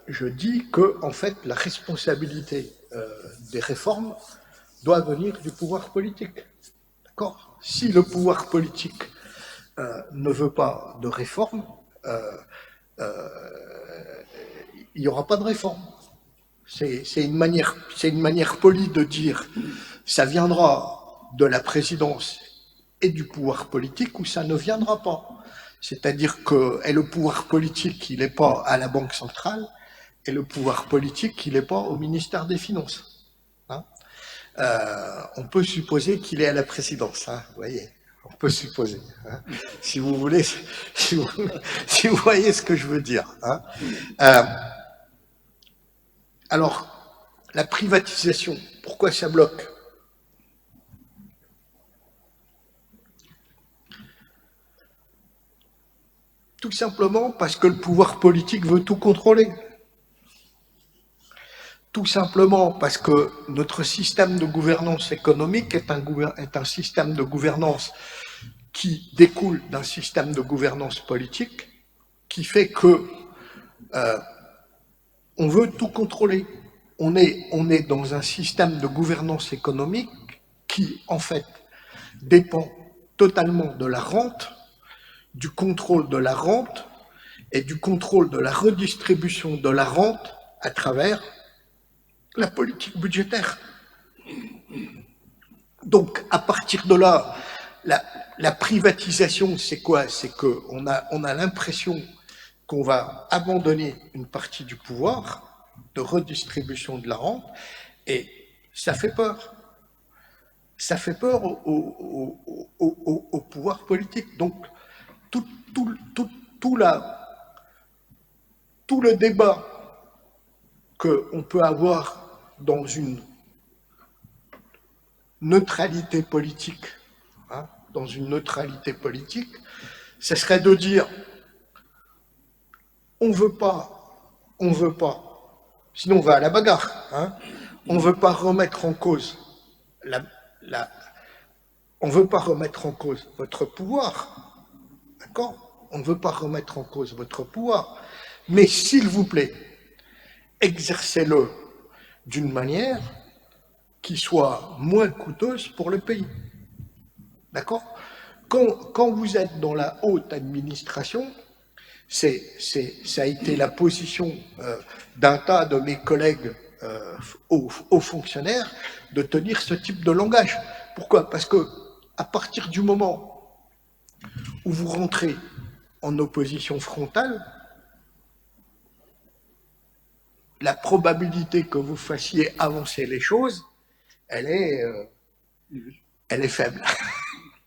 je dis que, en fait, la responsabilité des réformes doit venir du pouvoir politique. D'accord ? Si le pouvoir politique ne veut pas de réforme, il n'y aura pas de réforme. C'est une manière polie de dire ça viendra de la présidence et du pouvoir politique ou ça ne viendra pas. C'est-à-dire que le pouvoir politique, il n'est pas à la Banque centrale, et le pouvoir politique, il n'est pas au ministère des Finances. Hein, on peut supposer qu'il est à la présidence, hein, vous voyez. On peut supposer. Hein, si vous voulez, si vous voyez ce que je veux dire. Hein. Alors, la privatisation, pourquoi ça bloque ? Tout simplement parce que le pouvoir politique veut tout contrôler. Tout simplement parce que notre système de gouvernance économique est un système de gouvernance qui découle d'un système de gouvernance politique qui fait que on veut tout contrôler. On est dans un système de gouvernance économique qui, en fait, dépend totalement de la rente, du contrôle de la rente et du contrôle de la redistribution de la rente à travers la politique budgétaire. Donc, à partir de là, la privatisation, c'est quoi? C'est qu'on a l'impression qu'on va abandonner une partie du pouvoir de redistribution de la rente, et ça fait peur. Ça fait peur au pouvoir politique. Donc, tout le débat qu'on peut avoir dans une neutralité politique, hein, dans une neutralité politique, ce serait de dire on veut pas, sinon on va à la bagarre, hein, on veut pas remettre en cause on veut pas remettre en cause votre pouvoir, d'accord? On ne veut pas remettre en cause votre pouvoir, mais s'il vous plaît, exercez-le d'une manière qui soit moins coûteuse pour le pays. D'accord? Quand vous êtes dans la haute administration, ça a été la position d'un tas de mes collègues hauts fonctionnaires de tenir ce type de langage. Pourquoi? Parce que à partir du moment où vous rentrez en opposition frontale, la probabilité que vous fassiez avancer les choses, elle est faible.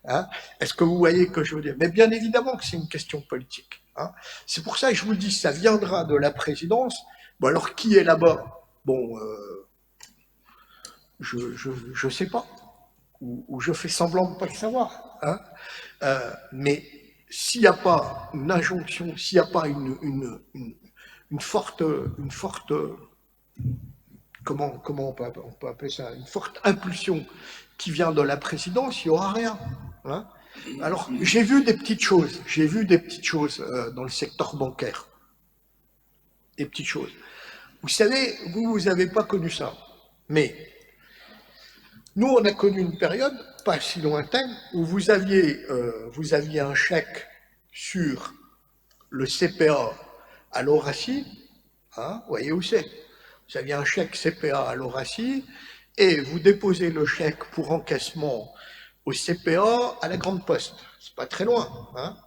Hein? Est-ce que vous voyez ce que je veux dire? Mais bien évidemment que c'est une question politique. Hein? C'est pour ça que je vous dis, ça viendra de la présidence. Bon, alors qui est là-bas? Bon, je sais pas. Ou je fais semblant de ne pas le savoir. Hein? Mais s'il n'y a pas une injonction, s'il n'y a pas une forte, comment on peut appeler ça, une forte impulsion qui vient de la présidence, il n'y aura rien. Hein? Alors, j'ai vu des petites choses dans le secteur bancaire. Des petites choses. Vous savez, vous n'avez pas connu ça. Mais nous, on a connu une période, pas si lointaine, où vous aviez un chèque sur le CPA à l'Horacie. Hein, vous voyez où c'est? Vous aviez un chèque CPA à l'Horacie et vous déposez le chèque pour encaissement au CPA à la Grande Poste. C'est pas très loin. Hein.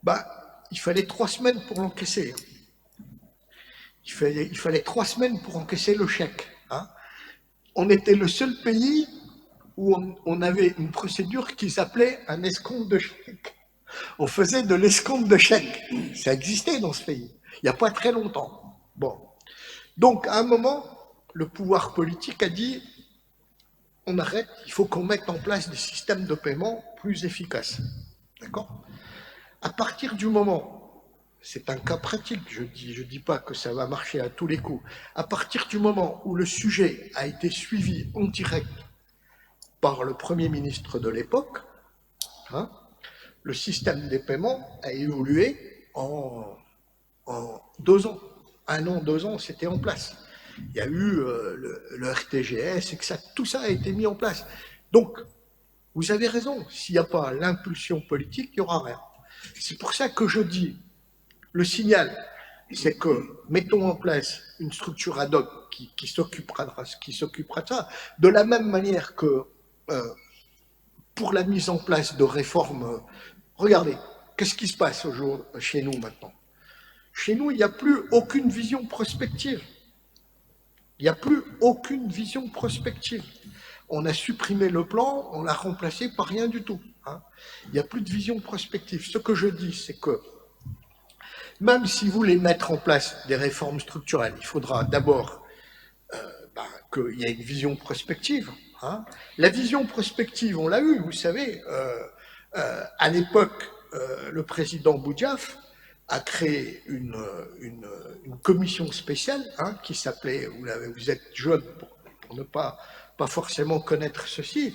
Bah, il fallait 3 semaines pour l'encaisser. Il fallait 3 semaines pour encaisser le chèque. Hein. On était le seul pays où on avait une procédure qui s'appelait un escompte de chèque. On faisait de l'escompte de chèque. Ça existait dans ce pays. Il n'y a pas très longtemps. Bon. Donc, à un moment, le pouvoir politique a dit on arrête, il faut qu'on mette en place des systèmes de paiement plus efficaces. D'accord? À partir du moment, c'est un cas pratique, je dis pas que ça va marcher à tous les coups, à partir du moment où le sujet a été suivi en direct par le Premier ministre de l'époque, hein, le système des paiements a évolué en 2 ans. 1 an, 2 ans, c'était en place. Il y a eu le RTGS, et que tout ça a été mis en place. Donc, vous avez raison, s'il n'y a pas l'impulsion politique, il n'y aura rien. C'est pour ça que je dis, le signal, c'est que mettons en place une structure ad hoc qui s'occupera de ça, de la même manière que pour la mise en place de réformes. Regardez, qu'est-ce qui se passe chez nous maintenant? Chez nous, il n'y a plus aucune vision prospective. Il n'y a plus aucune vision prospective. On a supprimé le plan, on l'a remplacé par rien du tout. Hein. Il n'y a plus de vision prospective. Ce que je dis, c'est que même si vous voulez mettre en place des réformes structurelles, il faudra d'abord qu'il y ait une vision prospective. Hein. La vision prospective, on l'a eu, vous savez, à l'époque, le président Boudiaf a créé une commission spéciale qui s'appelait, vous êtes jeune pour ne pas forcément connaître ceci,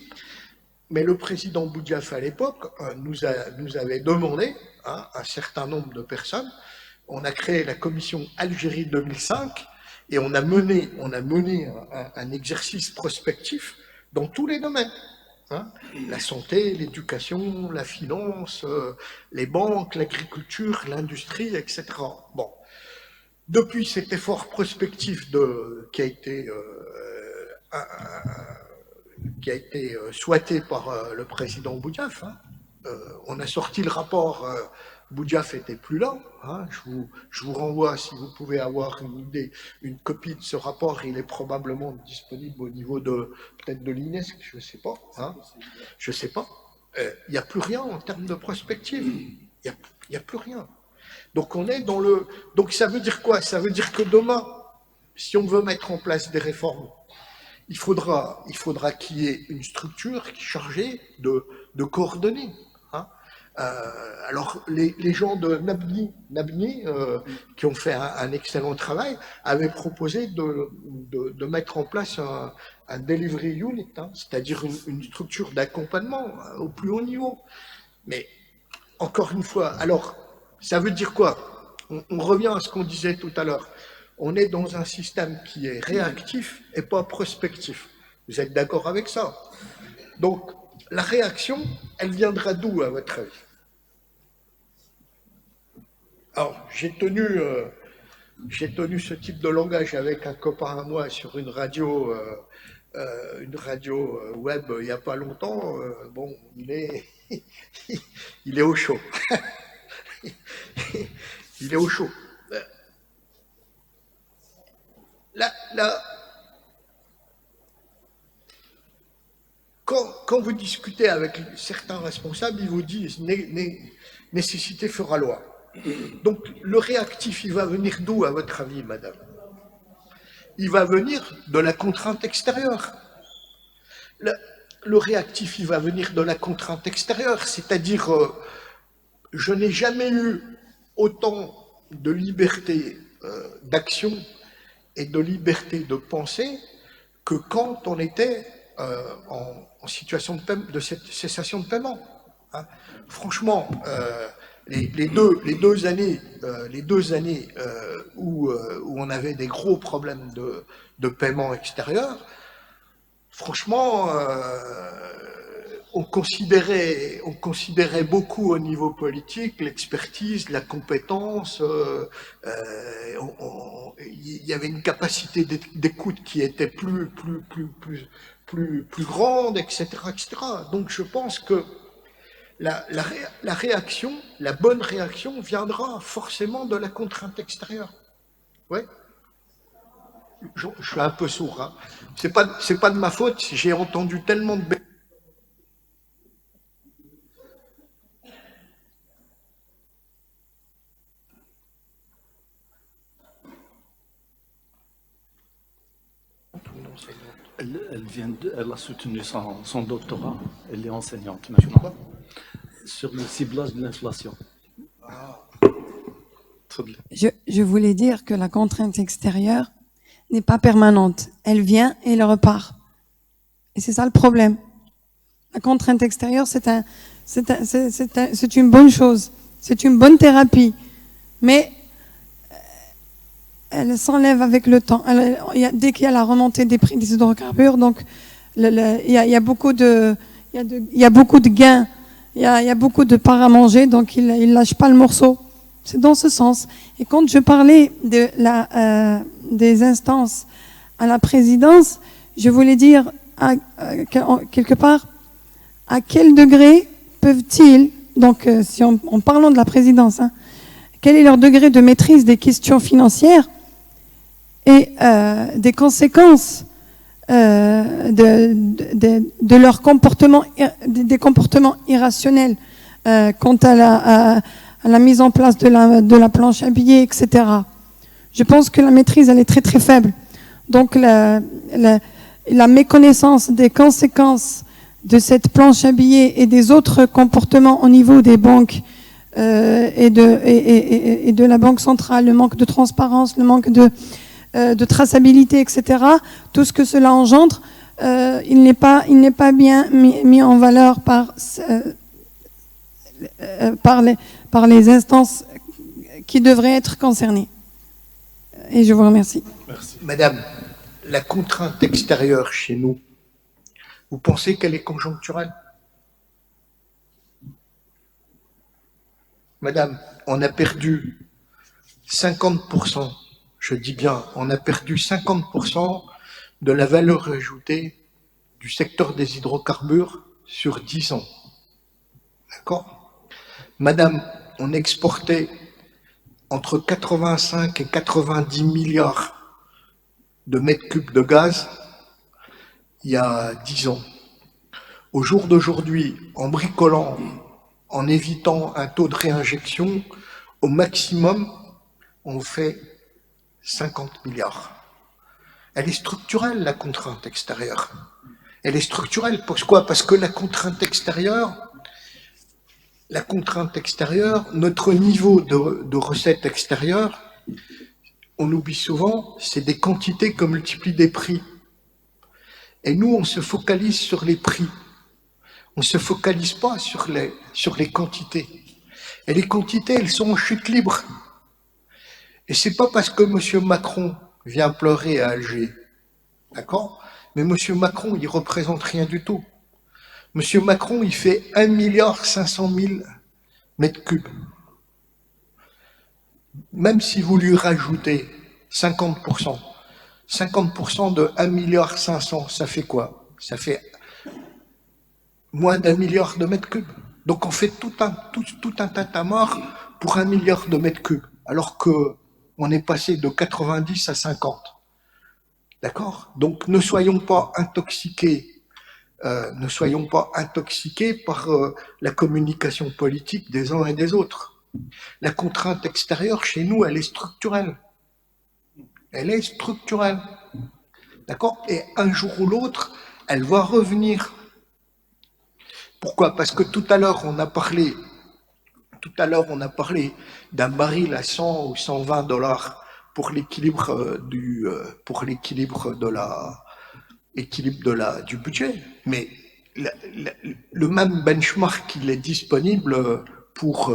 Mais le président Boudiaf à l'époque nous avait demandé, hein, un certain nombre de personnes. On a créé la commission Algérie 2005 et on a mené un exercice prospectif dans tous les domaines. Hein, la santé, l'éducation, la finance, les banques, l'agriculture, l'industrie, etc. Bon. Depuis cet effort prospectif qui a été souhaité par le président Boudiaf, hein, on a sorti le rapport, Boudiaf n'était plus là, hein, je vous renvoie, si vous pouvez avoir une copie de ce rapport, il est probablement disponible au niveau peut-être de l'INESC, je ne sais pas, hein, je ne sais pas. Il n'y a plus rien en termes de prospective, il n'y a plus rien. Donc on est dans le... Donc ça veut dire quoi? Ça veut dire que demain, si on veut mettre en place des réformes, il faudra qu'il y ait une structure qui est chargée de coordonner. Hein. Alors les gens de Nabni qui ont fait un excellent travail, avaient proposé de mettre en place un delivery unit, hein, c'est-à-dire une structure d'accompagnement au plus haut niveau. Mais encore une fois, alors... Ça veut dire quoi? On revient à ce qu'on disait tout à l'heure. On est dans un système qui est réactif et pas prospectif. Vous êtes d'accord avec ça? Donc, la réaction, elle viendra d'où, à votre avis? Alors, j'ai tenu ce type de langage avec un copain à moi sur une radio web il n'y a pas longtemps. Bon, il est au chaud. Il est au chaud. Quand vous discutez avec certains responsables, ils vous disent nécessité fera loi. Donc le réactif, il va venir d'où, à votre avis, madame? Il va venir de la contrainte extérieure. Le réactif, il va venir de la contrainte extérieure, c'est-à-dire... je n'ai jamais eu autant de liberté d'action et de liberté de penser que quand on était en situation de cessation de paiement. Hein. Franchement, les deux années où on avait des gros problèmes de paiement extérieur, franchement... on considérait beaucoup au niveau politique l'expertise, la compétence, il y avait une capacité d'écoute qui était plus grande, etc., etc. Donc je pense que la réaction, la bonne réaction viendra forcément de la contrainte extérieure. Ouais. Je suis un peu sourd, hein. C'est pas de ma faute, j'ai entendu tellement de... Elle a soutenu son doctorat, elle est enseignante maintenant, sur le ciblage de l'inflation. Je voulais dire que la contrainte extérieure n'est pas permanente. Elle vient et elle repart. Et c'est ça le problème. La contrainte extérieure, c'est une bonne chose. C'est une bonne thérapie. Mais elle s'enlève avec le temps. Dès qu'il y a la remontée des prix des hydrocarbures, donc il y a beaucoup de gains, il y a beaucoup de parts à manger, donc il lâche pas le morceau. C'est dans ce sens. Et quand je parlais des instances à la présidence, je voulais dire quelque part à quel degré peuvent-ils, donc en parlant de la présidence, hein, quel est leur degré de maîtrise des questions financières et des conséquences de leur comportement, des comportements irrationnels quant à la mise en place de la planche à billets, etc. Je pense que la maîtrise, elle est très très faible. Donc la méconnaissance des conséquences de cette planche à billets et des autres comportements au niveau des banques et de la Banque centrale, le manque de transparence, le manque de traçabilité, etc., tout ce que cela engendre, il n'est pas bien mis en valeur par les instances qui devraient être concernées. Et je vous remercie. Merci. Madame, la contrainte extérieure chez nous, vous pensez qu'elle est conjoncturelle? Madame, on a perdu 50%, je dis bien, on a perdu 50% de la valeur ajoutée du secteur des hydrocarbures sur 10 ans. D'accord? Madame, on exportait entre 85 et 90 milliards de mètres cubes de gaz il y a 10 ans. Au jour d'aujourd'hui, en bricolant, en évitant un taux de réinjection, au maximum, on fait 50 milliards. Elle est structurelle, la contrainte extérieure. Elle est structurelle. Pourquoi? Parce que la contrainte extérieure, notre niveau de recettes extérieures, on oublie souvent, c'est des quantités qui multiplient des prix. Et nous, on se focalise sur les prix. On ne se focalise pas sur les quantités. Et les quantités, elles sont en chute libre. Et c'est pas parce que M. Macron vient pleurer à Alger, d'accord? Mais M. Macron, il représente rien du tout. M. Macron, il fait 1,5 milliard mètres cubes. Même si vous lui rajoutez 50%, 50% de 1,5 milliard, ça fait quoi? Ça fait moins d'1 milliard de mètres cubes. Donc on fait tout un tintamarre pour 1 milliard de mètres cubes, alors qu'on est passé de 90 à 50. D'accord? Donc ne soyons pas intoxiqués par la communication politique des uns et des autres. La contrainte extérieure, chez nous, elle est structurelle. Elle est structurelle. D'accord? Et un jour ou l'autre, elle va revenir. Pourquoi? Parce que tout à l'heure, on a parlé d'un baril à 100 ou 120 dollars pour l'équilibre du budget. Mais le même benchmark, il est disponible pour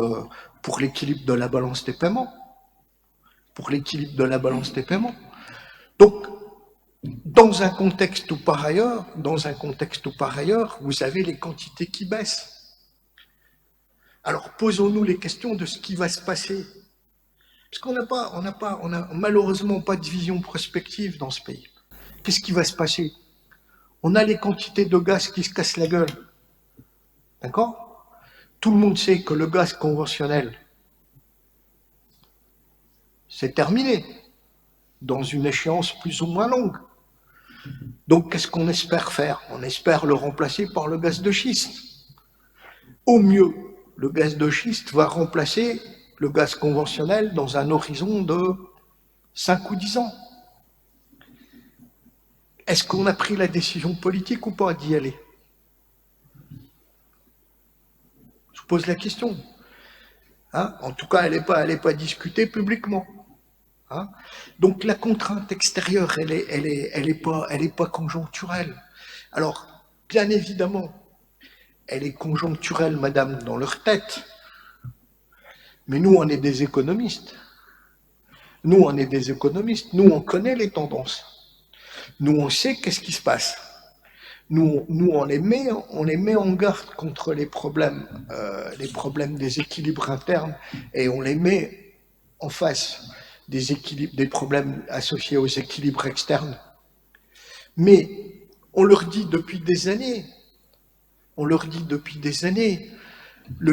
l'équilibre de la balance des paiements. Donc, dans un contexte où par ailleurs, vous avez les quantités qui baissent. Alors, posons-nous les questions de ce qui va se passer. Parce qu'on n'a malheureusement pas de vision prospective dans ce pays. Qu'est-ce qui va se passer? On a les quantités de gaz qui se cassent la gueule. D'accord? Tout le monde sait que le gaz conventionnel, c'est terminé, dans une échéance plus ou moins longue. Donc, qu'est-ce qu'on espère faire? On espère le remplacer par le gaz de schiste. Au mieux, le gaz de schiste va remplacer le gaz conventionnel dans un horizon de 5 ou 10 ans. Est-ce qu'on a pris la décision politique ou pas d'y aller? Je pose la question. Hein? En tout cas, elle n'est pas discutée publiquement. Hein? Donc la contrainte extérieure, elle est pas conjoncturelle. Alors, bien évidemment, elle est conjoncturelle, madame, dans leur tête. Mais nous, on est des économistes. Nous, on connaît les tendances. Nous, on sait qu'est-ce qui se passe. Nous, on les met en garde contre les problèmes des équilibres internes, et on les met en face des problèmes associés aux équilibres externes. Mais on leur dit depuis des années, le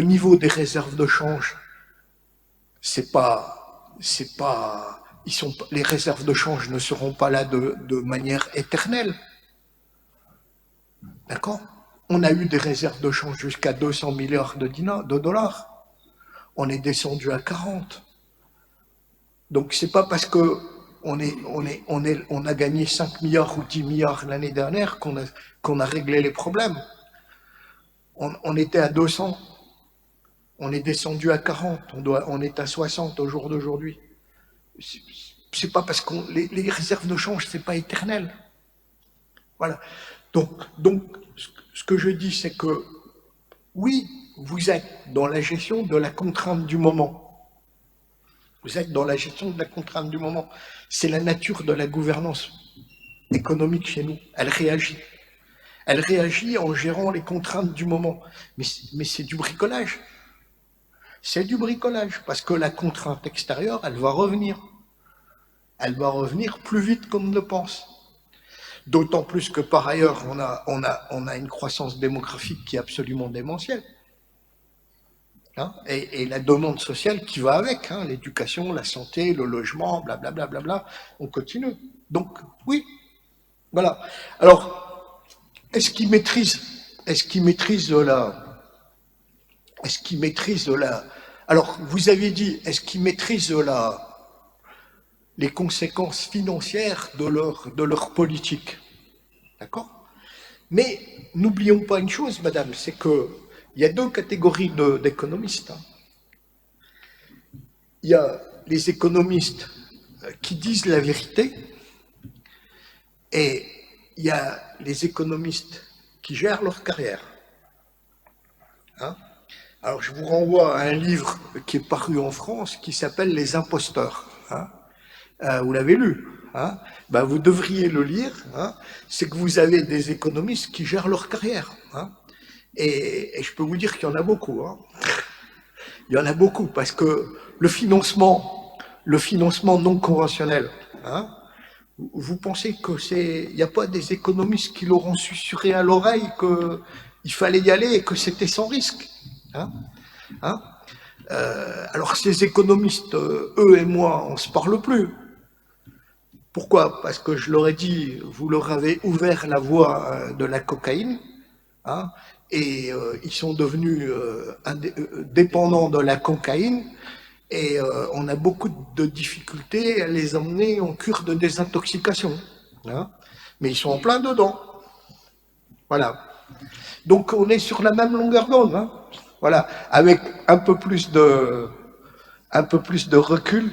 niveau des réserves de change, les réserves de change ne seront pas là de manière éternelle. D'accord? On a eu des réserves de change jusqu'à 200 milliards de dollars. On est descendu à 40. Donc c'est pas parce que on a gagné 5 milliards ou 10 milliards l'année dernière qu'on a réglé les problèmes. On était à 200. On est descendu à 40. On est à 60 au jour d'aujourd'hui. C'est pas parce les réserves de change, c'est pas éternel. Voilà. Donc, ce que je dis, c'est que oui, vous êtes dans la gestion de la contrainte du moment. Vous êtes dans la gestion de la contrainte du moment. C'est la nature de la gouvernance économique chez nous. Elle réagit. Elle réagit en gérant les contraintes du moment. Mais c'est du bricolage. C'est du bricolage, parce que la contrainte extérieure, elle va revenir. Elle va revenir plus vite qu'on ne le pense. D'autant plus que par ailleurs, on a une croissance démographique qui est absolument démentielle. Hein, et la demande sociale qui va avec, hein, l'éducation, la santé, le logement, blablabla, bla, bla, bla, on continue. Donc, oui, voilà. Alors, est-ce qu'il maîtrise alors, vous avez dit, est-ce qu'ils maîtrisent les conséquences financières de leur politique? D'accord? Mais n'oublions pas une chose, madame, c'est qu'il y a deux catégories d'économistes. Hein. Il y a les économistes qui disent la vérité et il y a les économistes qui gèrent leur carrière. Hein? Alors, je vous renvoie à un livre qui est paru en France qui s'appelle Les imposteurs. Hein. Vous l'avez lu. Hein. Ben, vous devriez le lire. Hein. C'est que vous avez des économistes qui gèrent leur carrière. Hein. Et je peux vous dire qu'il y en a beaucoup. Hein. Il y en a beaucoup parce que le financement non conventionnel, hein, vous pensez il n'y a pas des économistes qui l'auront susurré à l'oreille qu'il fallait y aller et que c'était sans risque. Hein, hein, alors ces économistes, eux et moi, on ne se parle plus. Pourquoi? Parce que je leur ai dit, vous leur avez ouvert la voie de la cocaïne, hein, et ils sont devenus dépendants de la cocaïne, et on a beaucoup de difficultés à les emmener en cure de désintoxication. Hein, mais ils sont en plein dedans. Voilà. Donc on est sur la même longueur d'onde. Hein. Voilà, avec un peu plus de recul,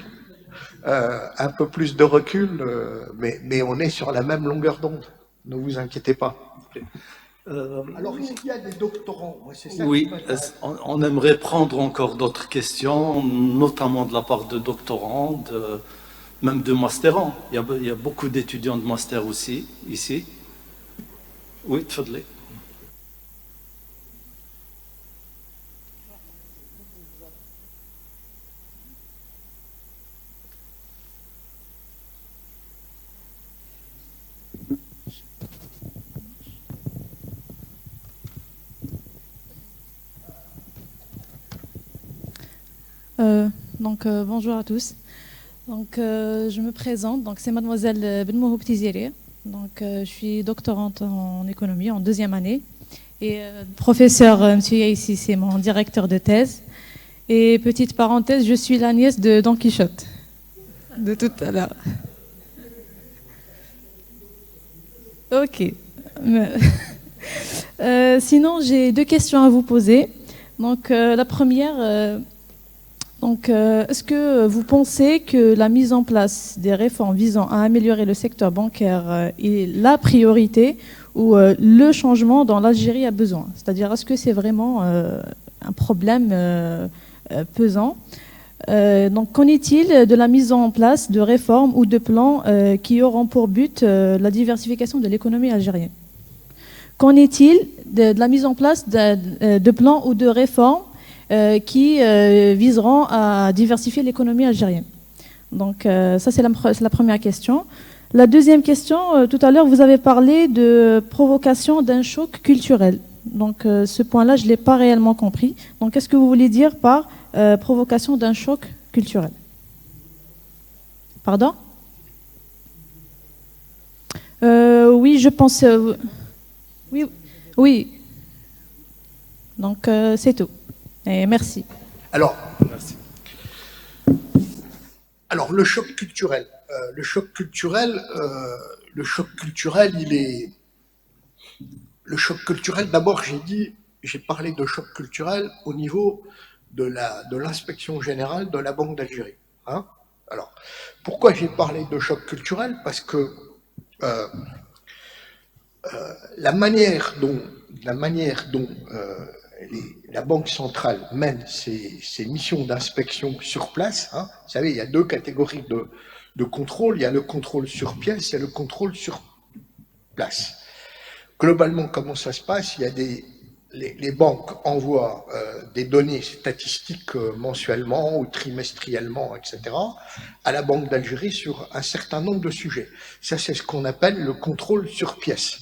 mais on est sur la même longueur d'onde. Ne vous inquiétez pas. Alors, est-ce qu'il y a des doctorants? Oui, on aimerait prendre encore d'autres questions, notamment de la part de doctorants, même de masterants. Il y a beaucoup d'étudiants de master aussi, ici. Oui, tfadli. Bonjour à tous. Je me présente. Donc, c'est mademoiselle Benmouhoub Tiziri. Je suis doctorante en économie en 2e année. Et professeur Monsieur Yaissi, c'est mon directeur de thèse. Et petite parenthèse, je suis la nièce de Don Quichotte, de tout à l'heure. Ok. Sinon, j'ai 2 questions à vous poser. La première... est-ce que vous pensez que la mise en place des réformes visant à améliorer le secteur bancaire est la priorité ou le changement dont l'Algérie a besoin? C'est-à-dire, est-ce que c'est vraiment un problème pesant? Qu'en est-il de la mise en place de réformes ou de plans qui auront pour but la diversification de l'économie algérienne? Qu'en est-il de la mise en place de plans ou de réformes qui viseront à diversifier l'économie algérienne? Ça, c'est la première question. La deuxième question, tout à l'heure, vous avez parlé de provocation d'un choc culturel. Ce point-là, je ne l'ai pas réellement compris. Qu'est-ce que vous voulez dire par provocation d'un choc culturel? Pardon? Oui, je pense... oui, oui. C'est tout. Et merci. Alors, le choc culturel. Le choc culturel, d'abord, j'ai parlé de choc culturel au niveau de l'inspection générale de la Banque d'Algérie. Hein. Alors, pourquoi j'ai parlé de choc culturel? Parce que la manière dont la Banque centrale mène ses missions d'inspection sur place, hein, vous savez, il y a deux catégories de contrôle. Il y a le contrôle sur pièce et le contrôle sur place. Globalement, comment ça se passe? Il y a les banques envoient des données statistiques mensuellement ou trimestriellement, etc., à la Banque d'Algérie sur un certain nombre de sujets. Ça, c'est ce qu'on appelle le contrôle sur pièce.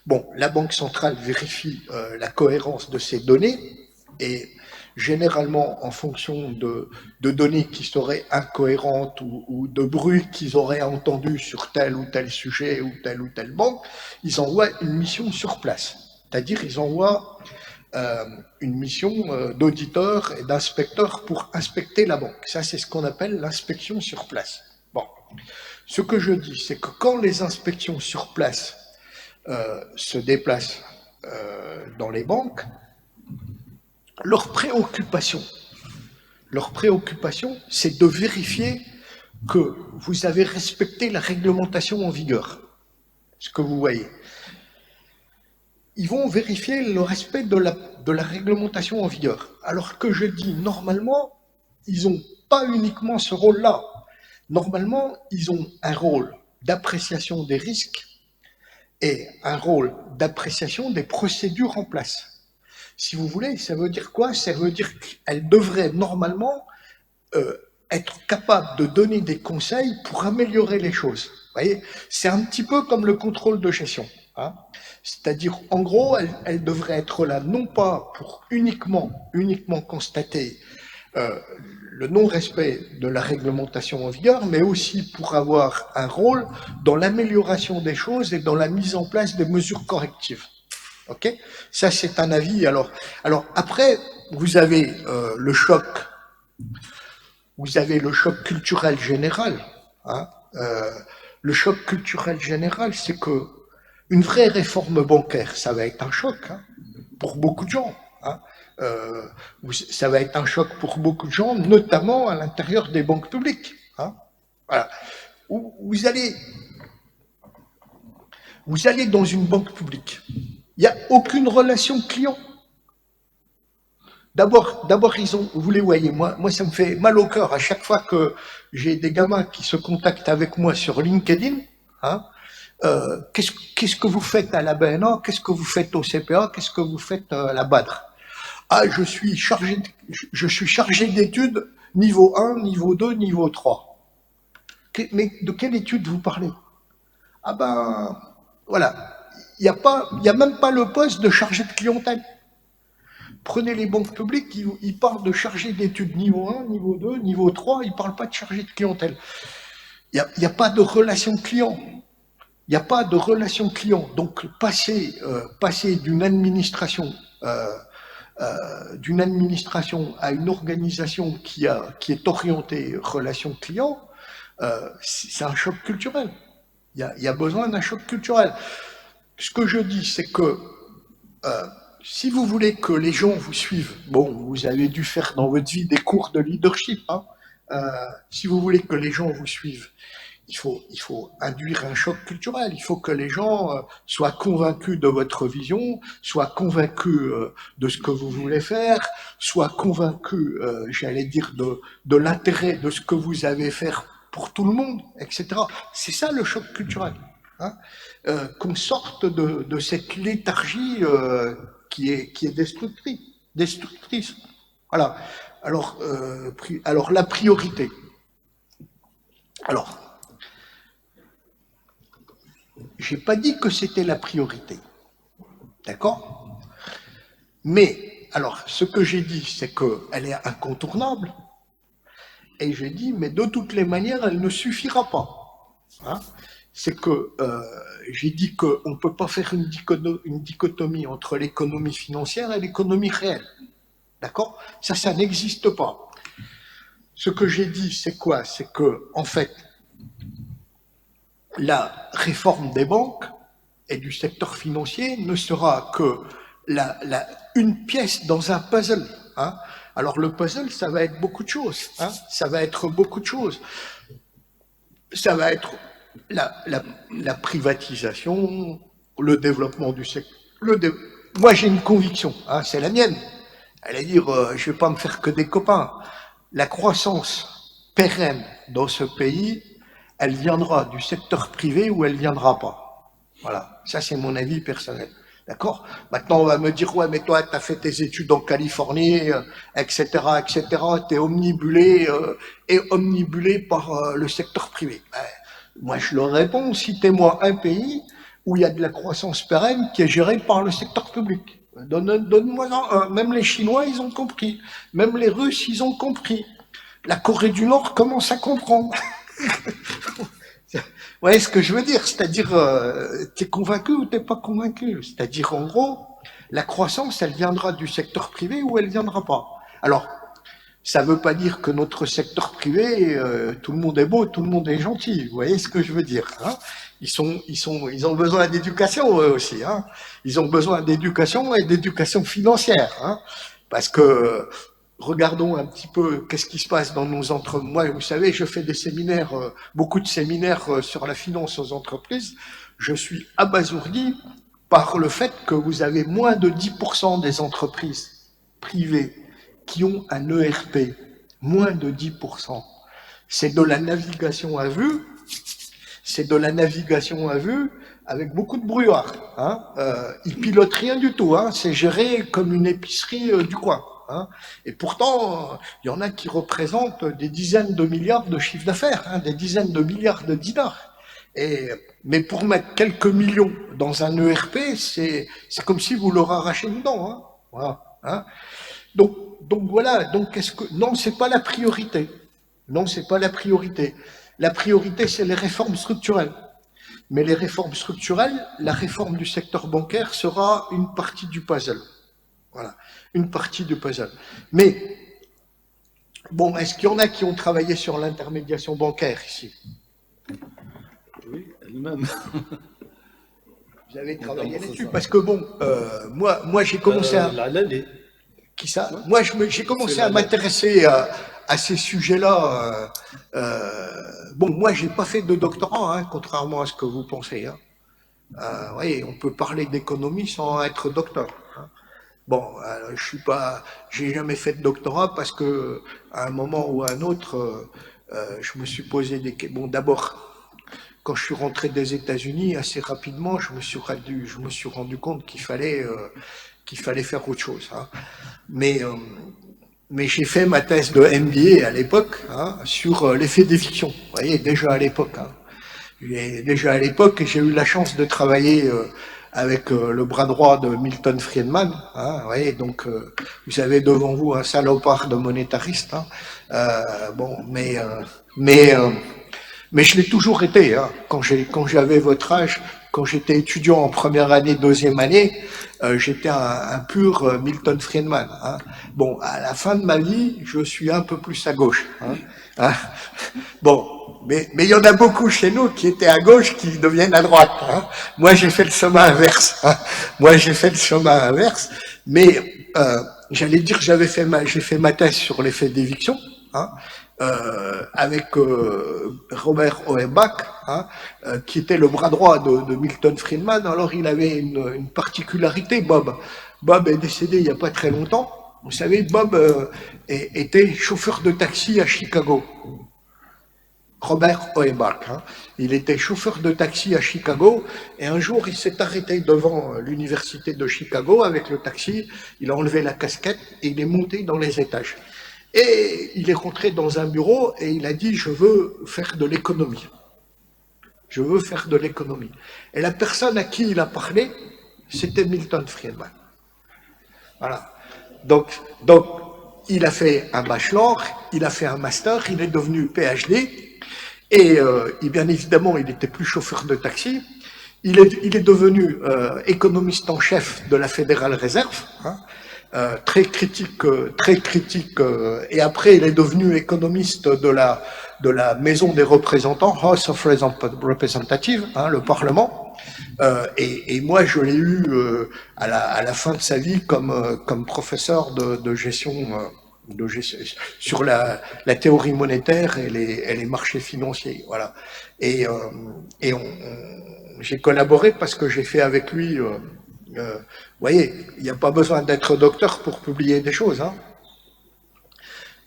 Bon, la Banque centrale vérifie la cohérence de ces données et généralement en fonction de données qui seraient incohérentes ou de bruit qu'ils auraient entendu sur tel ou tel sujet ou telle banque, ils envoient une mission sur place. C'est-à-dire ils envoient une mission d'auditeurs et d'inspecteurs pour inspecter la banque. Ça, c'est ce qu'on appelle l'inspection sur place. Bon, ce que je dis, c'est que quand les inspections sur place se déplacent dans les banques, leur préoccupation, c'est de vérifier que vous avez respecté la réglementation en vigueur. Ce que vous voyez. Ils vont vérifier le respect de la réglementation en vigueur. Alors que je dis, normalement, ils n'ont pas uniquement ce rôle-là. Normalement, ils ont un rôle d'appréciation des risques et un rôle d'appréciation des procédures en place. Si vous voulez, ça veut dire quoi? Ça veut dire qu'elles devraient normalement être capables de donner des conseils pour améliorer les choses. Vous voyez, c'est un petit peu comme le contrôle de gestion. Hein. C'est-à-dire, en gros, elles devraient être là non pas pour uniquement constater le non-respect de la réglementation en vigueur, mais aussi pour avoir un rôle dans l'amélioration des choses et dans la mise en place des mesures correctives. Ok, ça c'est un avis. Alors après, vous avez le choc culturel général. Hein, le choc culturel général, c'est que une vraie réforme bancaire, ça va être un choc hein, pour beaucoup de gens. Hein. Ça va être un choc pour beaucoup de gens, notamment à l'intérieur des banques publiques. Hein. Voilà. Vous allez dans une banque publique. Il n'y a aucune relation client. D'abord, vous les voyez, moi, ça me fait mal au cœur à chaque fois que j'ai des gamins qui se contactent avec moi sur LinkedIn. Hein, qu'est-ce que vous faites à la BNA? Qu'est-ce que vous faites au CPA? Qu'est-ce que vous faites à la BADR? Ah, je suis chargé d'études niveau 1, niveau 2, niveau 3. Mais de quelle étude vous parlez? Ah ben, voilà. Il n'y a même pas le poste de chargé de clientèle. Prenez les banques publiques, ils parlent de chargé d'études niveau 1, niveau 2, niveau 3, ils ne parlent pas de chargé de clientèle. Il n'y a pas de relation client. Il n'y a pas de relation client. Donc, passer d'une administration à une organisation qui est orientée relation client, c'est un choc culturel. Il y a besoin d'un choc culturel. Ce que je dis, c'est que si vous voulez que les gens vous suivent, bon, vous avez dû faire dans votre vie des cours de leadership, hein, si vous voulez que les gens vous suivent, il faut induire un choc culturel, il faut que les gens soient convaincus de votre vision, soient convaincus de ce que vous voulez faire, soient convaincus, j'allais dire, de l'intérêt de ce que vous allez faire pour tout le monde, etc. C'est ça le choc culturel. Hein, qu'on sorte de cette léthargie qui est destructrice. Voilà. Alors la priorité. Alors, j'ai pas dit que c'était la priorité, d'accord? Mais alors, ce que j'ai dit, c'est qu'elle est incontournable. Et j'ai dit, mais de toutes les manières, elle ne suffira pas. Hein, c'est que j'ai dit qu'on ne peut pas faire une dichotomie entre l'économie financière et l'économie réelle. D'accord? Ça n'existe pas. Ce que j'ai dit, c'est quoi? C'est que, en fait, la réforme des banques et du secteur financier ne sera que une pièce dans un puzzle. Hein. Alors le puzzle, ça va être beaucoup de choses. Hein. Ça va être beaucoup de choses. Ça va être la privatisation le développement du secteur. Moi, j'ai une conviction, hein, c'est la mienne. Allez dire, je vais pas me faire que des copains. La croissance pérenne dans ce pays, elle viendra du secteur privé ou elle viendra pas. Voilà, ça c'est mon avis personnel. D'accord? Maintenant, on va me dire, ouais, mais toi, tu as fait tes études en Californie, etc., etc., tu es omnibulé par le secteur privé. Moi, je leur réponds, citez-moi un pays où il y a de la croissance pérenne qui est gérée par le secteur public. Donne-moi un. Même les Chinois, ils ont compris. Même les Russes, ils ont compris. La Corée du Nord commence à comprendre. Vous voyez ce que je veux dire? C'est-à-dire, t'es convaincu ou t'es pas convaincu? C'est-à-dire, en gros, la croissance, elle viendra du secteur privé ou elle viendra pas. Alors, ça veut pas dire que notre secteur privé, tout le monde est beau, tout le monde est gentil. Vous voyez ce que je veux dire, hein? Ils ont besoin d'éducation, eux aussi, hein? Ils ont besoin d'éducation et d'éducation financière, hein? Parce que, regardons un petit peu qu'est-ce qui se passe dans nos entreprises. Moi, vous savez, je fais des séminaires, beaucoup de séminaires sur la finance aux entreprises. Je suis abasourdi par le fait que vous avez moins de 10% des entreprises privées qui ont un ERP. Moins de 10%. C'est de la navigation à vue. C'est de la navigation à vue avec beaucoup de brouillard. Hein. Ils pilotent rien du tout. Hein. C'est géré comme une épicerie du coin. Hein. Et pourtant, il y en a qui représentent des dizaines de milliards de chiffre d'affaires, hein, des dizaines de milliards de dinars. Mais pour mettre quelques millions dans un ERP, c'est comme si vous leur arrachez une dent. Hein. Voilà, hein. Donc voilà. Donc non, c'est pas la priorité. Non, c'est pas la priorité. La priorité, c'est les réformes structurelles. Mais les réformes structurelles, la réforme du secteur bancaire sera une partie du puzzle. Voilà, une partie du puzzle. Mais, bon, est-ce qu'il y en a qui ont travaillé sur l'intermédiation bancaire ici? Oui, elle-même. Vous avez travaillé là-dessus? Parce que bon, moi j'ai commencé à... Qui ça? Moi, j'ai commencé à m'intéresser à ces sujets-là. Bon, moi, j'ai pas fait de doctorat, hein, contrairement à ce que vous pensez. Hein. Vous voyez, on peut parler d'économie sans être docteur. Hein. Bon, j'ai jamais fait de doctorat parce que à un moment ou à un autre, je me suis posé des questions. Bon, d'abord, quand je suis rentré des États-Unis, assez rapidement, je me suis rendu compte qu'il fallait faire autre chose. Hein. Mais j'ai fait ma thèse de MBA à l'époque, hein, sur l'effet d'éviction. Vous voyez, déjà à l'époque. Hein. Déjà à l'époque, j'ai eu la chance de travailler avec le bras droit de Milton Friedman. Hein, vous voyez, donc vous avez devant vous un salopard de monétariste. Hein. Bon, mais je l'ai toujours été. Hein. Quand j'avais votre âge, quand j'étais étudiant en première année, deuxième année, j'étais un pur Milton Friedman. Hein. Bon, à la fin de ma vie, je suis un peu plus à gauche. Hein. Hein. Bon, mais il y en a beaucoup chez nous qui étaient à gauche qui deviennent à droite. Hein. Moi, j'ai fait le chemin inverse. Hein. Moi, j'ai fait le chemin inverse. Mais j'allais dire, j'ai fait ma thèse sur l'effet d'éviction. Hein. Avec Robert Auerbach, hein, qui était le bras droit de Milton Friedman. Alors il avait une particularité, Bob. Bob est décédé il n'y a pas très longtemps. Vous savez, Bob était chauffeur de taxi à Chicago. Robert Auerbach. Hein. Il était chauffeur de taxi à Chicago et un jour il s'est arrêté devant l'université de Chicago avec le taxi, il a enlevé la casquette et il est monté dans les étages. Et il est rentré dans un bureau et il a dit « je veux faire de l'économie ». Je veux faire de l'économie. Et la personne à qui il a parlé, c'était Milton Friedman. Voilà. Donc, il a fait un bachelor, il a fait un master, il est devenu PhD, et bien évidemment, il n'était plus chauffeur de taxi, il est devenu économiste en chef de la Fédérale Réserve, hein, très critique, et après il est devenu économiste de la Maison des représentants, House of Representatives, hein, le Parlement, et moi je l'ai eu à la fin de sa vie comme professeur de gestion sur la théorie monétaire et les marchés financiers, voilà. Et j'ai collaboré parce que j'ai fait avec lui, vous voyez, il n'y a pas besoin d'être docteur pour publier des choses. Hein.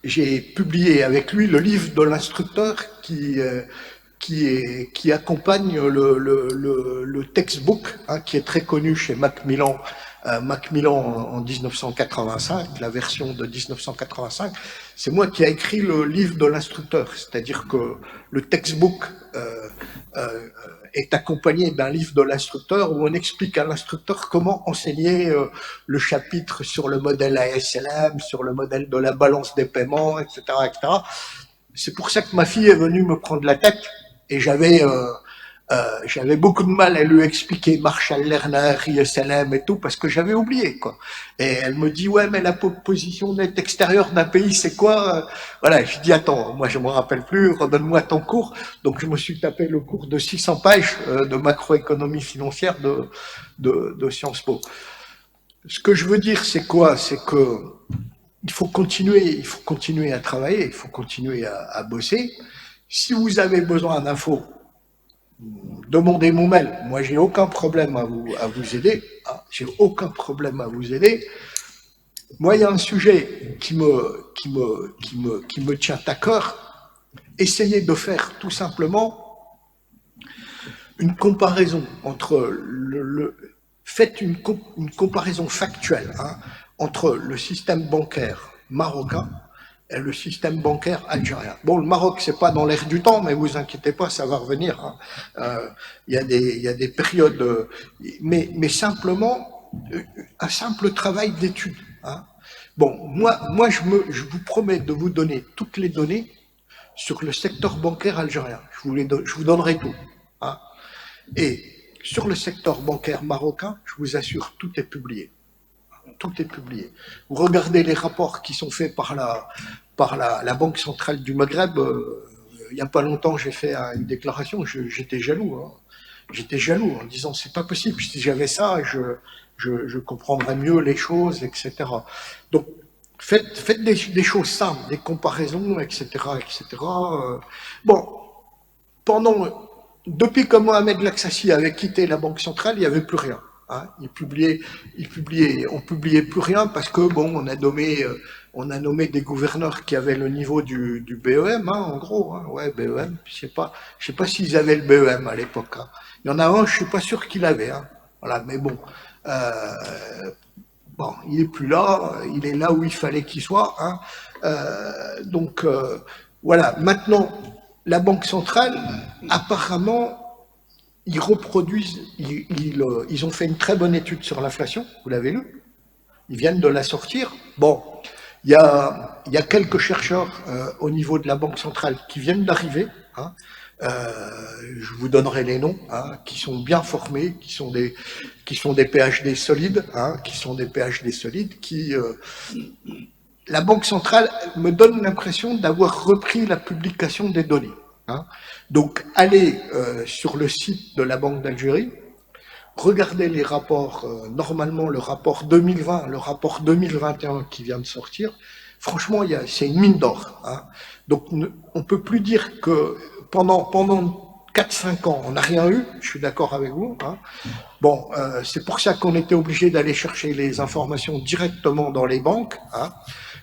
J'ai publié avec lui le livre de l'instructeur qui accompagne le textbook, hein, qui est très connu chez Macmillan, en 1985, la version de 1985. C'est moi qui ai écrit le livre de l'instructeur, c'est-à-dire que le textbook est accompagné d'un livre de l'instructeur où on explique à l'instructeur comment enseigner le chapitre sur le modèle ASLM, sur le modèle de la balance des paiements, etc., etc. C'est pour ça que ma fille est venue me prendre la tête et j'avais beaucoup de mal à lui expliquer Marshall Lerner, ISLM et tout, parce que j'avais oublié, quoi. Et elle me dit, ouais, mais la position net extérieure d'un pays, c'est quoi? Voilà, je dis, attends, moi je me rappelle plus, redonne-moi ton cours. Donc je me suis tapé le cours de 600 pages de macroéconomie financière de Sciences Po. Ce que je veux dire, c'est quoi? C'est que il faut continuer à travailler, il faut continuer à bosser. Si vous avez besoin d'infos, demandez mon mail. Moi, j'ai aucun problème à vous aider. Ah, j'ai aucun problème à vous aider. Moi, il y a un sujet qui me tient à cœur. Essayez de faire tout simplement une comparaison entre faites une comparaison factuelle, hein, entre le système bancaire marocain et le système bancaire algérien. Bon, le Maroc, c'est pas dans l'air du temps, mais vous inquiétez pas, ça va revenir. Hein. Il y a des périodes, mais simplement un simple travail d'étude. Hein. Bon, moi, je vous promets de vous donner toutes les données sur le secteur bancaire algérien. Je vous donnerai tout. Hein. Et sur le secteur bancaire marocain, je vous assure, tout est publié. Tout est publié. Vous regardez les rapports qui sont faits par la Banque centrale du Maghreb. Il n'y a pas longtemps, j'ai fait une déclaration. J'étais jaloux. Hein. J'étais jaloux en disant c'est pas possible. Si j'avais ça, je comprendrais mieux les choses, etc. Donc faites des choses simples, des comparaisons, etc., etc. Bon, depuis que Mohamed Laksassi avait quitté la Banque centrale, il n'y avait plus rien. Hein, on publiait plus rien parce que bon, on a nommé des gouverneurs qui avaient le niveau du BEM, hein, en gros, hein, ouais, BEM. Je sais pas s'ils avaient le BEM à l'époque. Hein. Il y en a un, je suis pas sûr qu'il avait. Hein. Voilà, mais bon, il est plus là, il est là où il fallait qu'il soit. Hein. Donc voilà. Maintenant, la Banque centrale, apparemment. Ils reproduisent, ils ont fait une très bonne étude sur l'inflation, vous l'avez lu, ils viennent de la sortir. Bon, il y a quelques chercheurs au niveau de la Banque centrale qui viennent d'arriver, hein, je vous donnerai les noms, hein, qui sont bien formés, qui sont des PhD solides, hein, la Banque centrale me donne l'impression d'avoir repris la publication des données. Hein. Donc, allez sur le site de la Banque d'Algérie, regardez les rapports, normalement le rapport 2020, le rapport 2021 qui vient de sortir, franchement, c'est une mine d'or. Hein. Donc, on ne peut plus dire que pendant 4-5 ans, on n'a rien eu, je suis d'accord avec vous. Hein. Bon, c'est pour ça qu'on était obligé d'aller chercher les informations directement dans les banques, hein.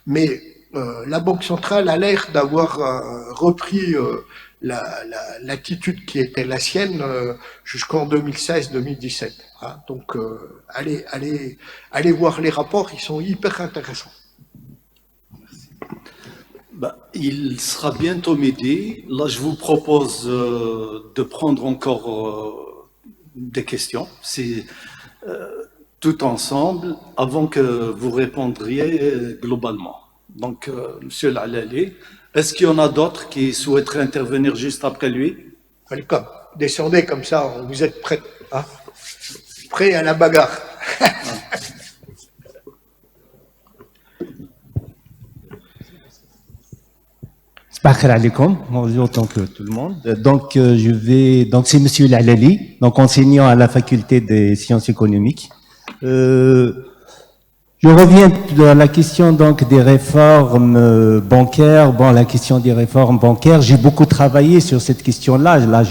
Mais la Banque centrale a l'air d'avoir repris l'attitude qui était la sienne jusqu'en 2016-2017. Hein. Donc, allez voir les rapports, ils sont hyper intéressants. Il sera bientôt midi. Là, je vous propose de prendre encore des questions, tout ensemble, avant que vous répondriez globalement. Donc, Monsieur Lalali, est-ce qu'il y en a d'autres qui souhaiteraient intervenir juste après lui? Welcome. Descendez comme ça, vous êtes prêts, hein? Prêts à la bagarre. Bonjour autant que tout le monde. Donc c'est Monsieur Lalali, donc enseignant à la faculté des sciences économiques. Je reviens à la question donc des réformes bancaires. Bon, la question des réformes bancaires, j'ai beaucoup travaillé sur cette question-là. Là,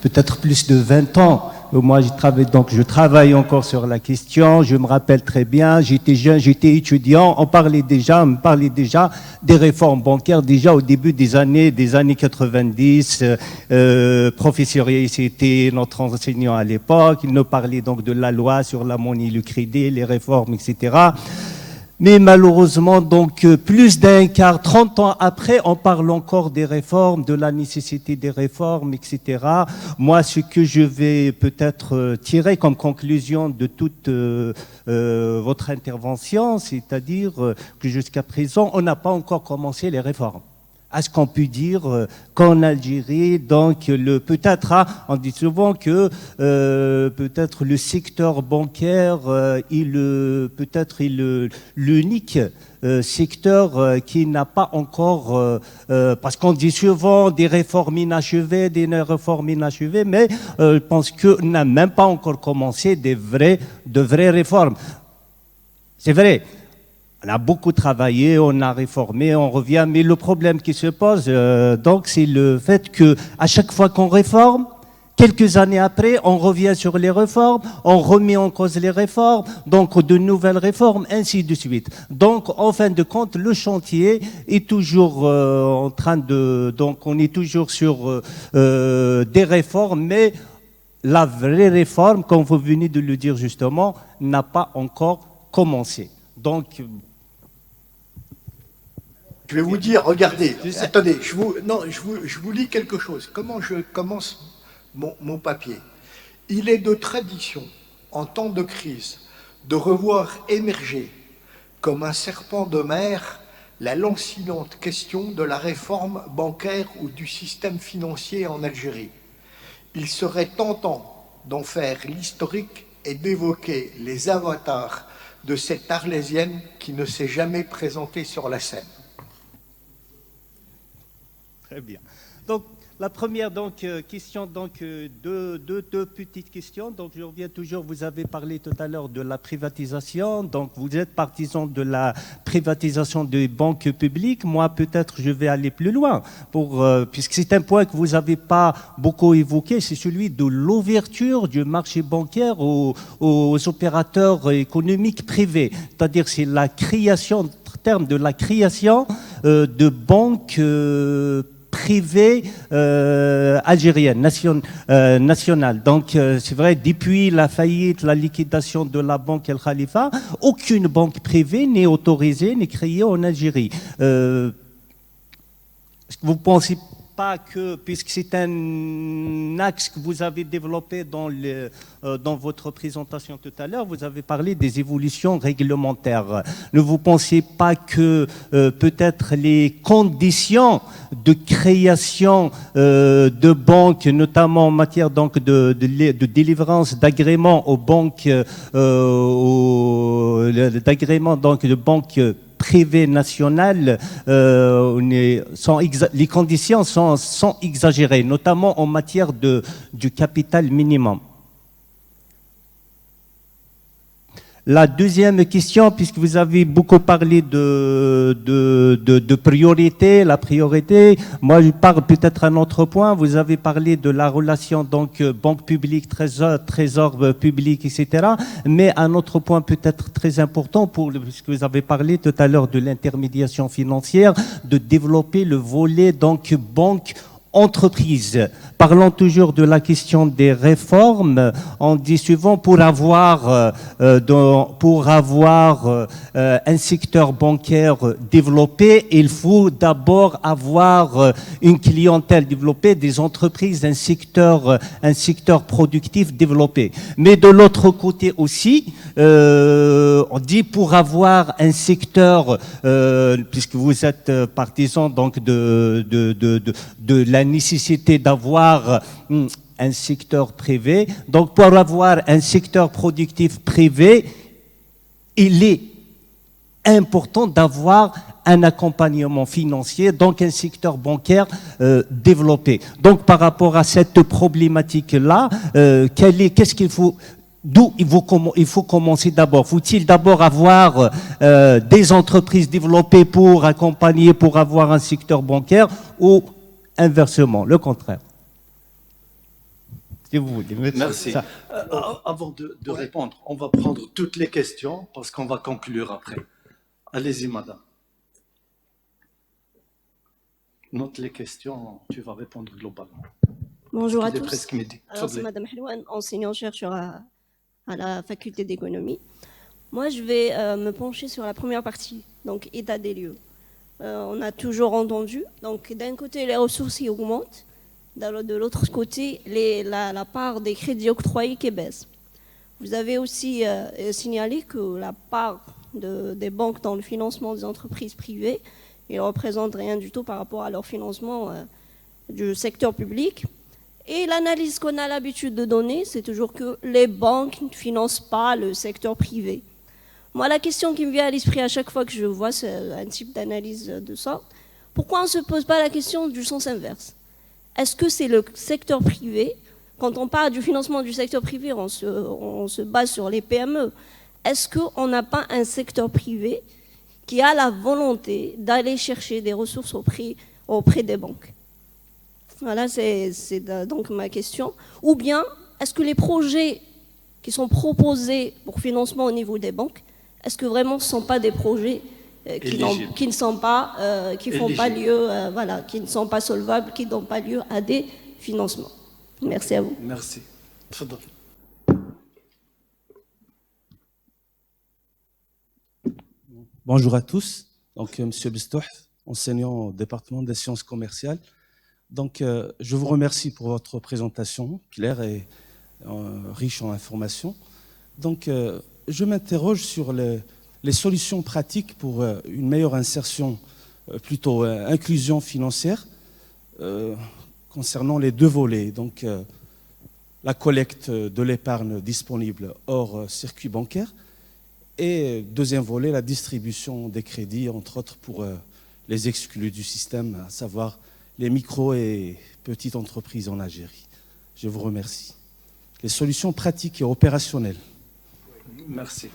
peut-être plus de 20 ans Moi, je travaille encore sur la question. Je me rappelle très bien, j'étais jeune, j'étais étudiant. On me parlait déjà des réformes bancaires déjà au début des années 90. Professeur Yaïs était notre enseignant à l'époque. Il nous parlait donc de la loi sur la monnaie, le crédit, les réformes, etc. Mais malheureusement, donc, plus d'un quart, 30 ans après, on parle encore des réformes, de la nécessité des réformes, etc. Moi, ce que je vais peut-être tirer comme conclusion de toute votre intervention, c'est-à-dire que jusqu'à présent, on n'a pas encore commencé les réformes. À ce qu'on peut dire qu'en Algérie, donc peut-être, on dit souvent que peut-être le secteur bancaire est l'unique secteur qui n'a pas encore, parce qu'on dit souvent des réformes inachevées, mais je pense qu'on n'a même pas encore commencé de vraies réformes. C'est vrai. On a beaucoup travaillé, on a réformé, on revient, mais le problème qui se pose, donc, c'est le fait que à chaque fois qu'on réforme, quelques années après, on revient sur les réformes, on remet en cause les réformes, donc de nouvelles réformes, ainsi de suite. Donc, en fin de compte, le chantier est toujours donc on est toujours sur des réformes, mais la vraie réforme, comme vous venez de le dire justement, n'a pas encore commencé. Donc, je vais vous dire, regardez, attendez, je vous lis quelque chose. Comment je commence mon papier? Il est de tradition, en temps de crise, de revoir émerger, comme un serpent de mer, la lancinante question de la réforme bancaire ou du système financier en Algérie. Il serait tentant d'en faire l'historique et d'évoquer les avatars de cette Arlésienne qui ne s'est jamais présentée sur la scène. Très bien. Donc, la première question, deux petites questions. Donc, je reviens toujours, vous avez parlé tout à l'heure de la privatisation. Donc, vous êtes partisan de la privatisation des banques publiques. Moi, peut-être, je vais aller plus loin, puisque c'est un point que vous n'avez pas beaucoup évoqué, c'est celui de l'ouverture du marché bancaire aux opérateurs économiques privés. C'est-à-dire, c'est la création, en termes de la création de banques privée algérienne, nationale. Donc, c'est vrai, depuis la faillite, la liquidation de la banque El Khalifa, aucune banque privée n'est autorisée, n'est créée en Algérie. Est-ce que vous ne pensez pas que, puisque c'est un axe que vous avez développé dans votre présentation tout à l'heure, vous avez parlé des évolutions réglementaires. Ne vous pensez pas que peut-être les conditions de création de banques, notamment en matière donc de délivrance d'agréments aux banques, d'agréments donc de banques privées nationales, les conditions sont exagérées, notamment en matière du capital minimum. La deuxième question, puisque vous avez beaucoup parlé de priorité, la priorité, moi je parle peut-être un autre point. Vous avez parlé de la relation donc banque publique, trésor public, etc. Mais un autre point peut-être très important, puisque vous avez parlé tout à l'heure de l'intermédiation financière, de développer le volet donc banque entreprise. Parlons toujours de la question des réformes. On dit souvent pour avoir un secteur bancaire développé, il faut d'abord avoir une clientèle développée, des entreprises, un secteur productif développé. Mais de l'autre côté aussi, on dit pour avoir un secteur, puisque vous êtes partisan donc de la nécessité d'avoir un secteur privé. Donc, pour avoir un secteur productif privé, il est important d'avoir un accompagnement financier, donc un secteur bancaire développé. Donc, par rapport à cette problématique-là, qu'est-ce qu'il faut... D'où il faut commencer d'abord? Faut-il d'abord avoir des entreprises développées pour accompagner, pour avoir un secteur bancaire, ou inversement, le contraire? si vous voulez. Merci. Ça- Avant de répondre, on va prendre toutes les questions parce qu'on va conclure après. Allez-y, madame. Note les questions, tu vas répondre globalement. Bonjour à Il est tous. presque midi. Alors, c'est Tfadli. Madame Helwan, enseignant-chercheur à la faculté d'économie. Moi, je vais me pencher sur la première partie, donc état des lieux. On a toujours entendu, donc d'un côté, les ressources qui augmentent, de l'autre côté, la part des crédits octroyés qui baisse. Vous avez aussi signalé que la part des banques dans le financement des entreprises privées, ils ne représentent rien du tout par rapport à leur financement du secteur public. Et l'analyse qu'on a l'habitude de donner, c'est toujours que les banques ne financent pas le secteur privé. Moi, la question qui me vient à l'esprit à chaque fois que je vois un type d'analyse de sorte, pourquoi on ne se pose pas la question du sens inverse? Est-ce que c'est le secteur privé? Quand on parle du financement du secteur privé, on se base sur les PME. Est-ce qu'on n'a pas un secteur privé qui a la volonté d'aller chercher des ressources auprès des banques? Voilà, c'est donc ma question. Ou bien, est-ce que les projets qui sont proposés pour financement au niveau des banques, est-ce que vraiment ce ne sont pas des projets qui ne sont pas, qui font pas lieu, voilà, qui ne sont pas solvables, qui n'ont pas lieu à des financements? Merci à vous. Merci. Tfadli. Bonjour à tous. Donc, Monsieur Bistouh, enseignant au département des sciences commerciales. Donc, je vous remercie pour votre présentation claire et riche en informations. Donc, je m'interroge sur les solutions pratiques pour une meilleure insertion, plutôt inclusion financière, concernant les deux volets. Donc, la collecte de l'épargne disponible hors circuit bancaire et deuxième volet, la distribution des crédits, entre autres pour les exclus du système, à savoir les micro et petites entreprises en Algérie. Je vous remercie. Les solutions pratiques et opérationnelles. Merci.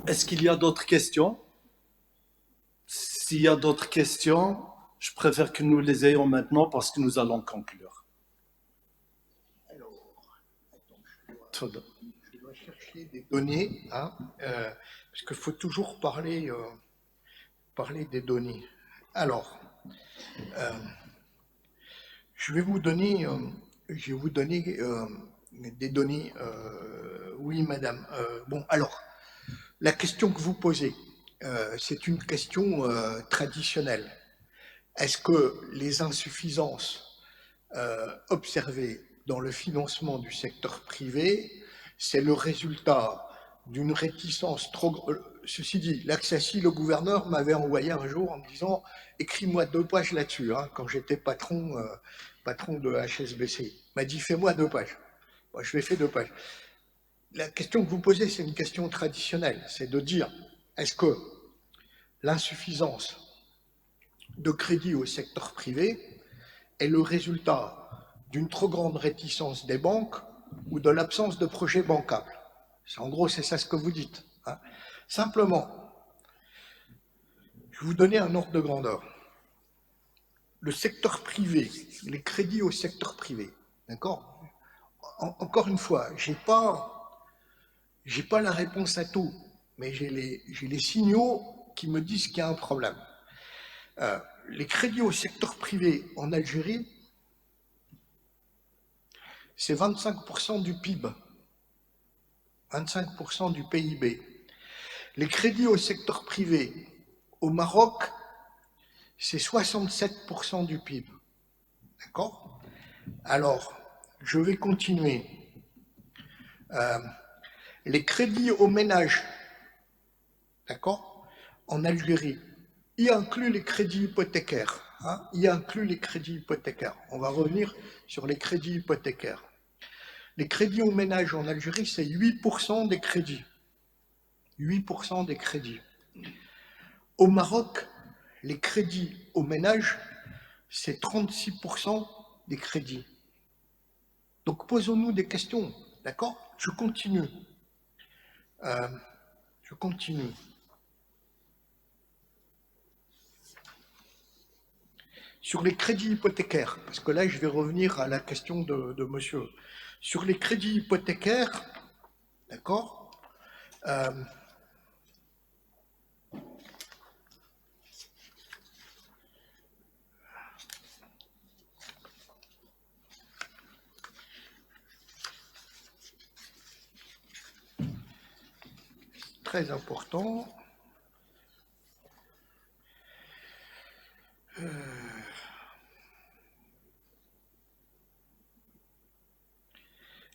Est-ce qu'il y a d'autres questions? S'il y a d'autres questions, je préfère que nous les ayons maintenant parce que nous allons conclure. Tfadli. Je dois chercher des données, hein, parce qu'il faut toujours parler des données. Alors, je vais vous donner des données. Oui, madame. Bon, alors, la question que vous posez, c'est une question traditionnelle. Est-ce que les insuffisances observées dans le financement du secteur privé, c'est le résultat d'une réticence trop... Ceci dit, l'accessi, le gouverneur m'avait envoyé un jour en me disant « écris-moi 2 pages là-dessus hein, », quand j'étais patron de HSBC. Il m'a dit « fais-moi 2 pages ». Moi, je lui ai fait 2 pages. La question que vous posez, c'est une question traditionnelle, c'est de dire est-ce que l'insuffisance de crédit au secteur privé est le résultat d'une trop grande réticence des banques ou de l'absence de projets bancables. En gros, c'est ça ce que vous dites. Hein. Simplement, je vais vous donner un ordre de grandeur. Le secteur privé, les crédits au secteur privé, d'accord? Encore une fois, j'ai pas la réponse à tout, mais j'ai les signaux qui me disent qu'il y a un problème. Les crédits au secteur privé en Algérie, c'est 25% du PIB, 25% du PIB. Les crédits au secteur privé au Maroc, c'est 67% du PIB. D'accord? Alors, je vais continuer. Les crédits aux ménages, d'accord, en Algérie, y inclut les crédits hypothécaires. Hein, y inclut les crédits hypothécaires. On va revenir sur les crédits hypothécaires. Les crédits aux ménages en Algérie, c'est 8% des crédits. 8% des crédits. Au Maroc, les crédits aux ménages, c'est 36% des crédits. Donc posons-nous des questions, d'accord? Je continue. sur les crédits hypothécaires, parce que là, je vais revenir à la question de monsieur. Sur les crédits hypothécaires, d'accord, très important.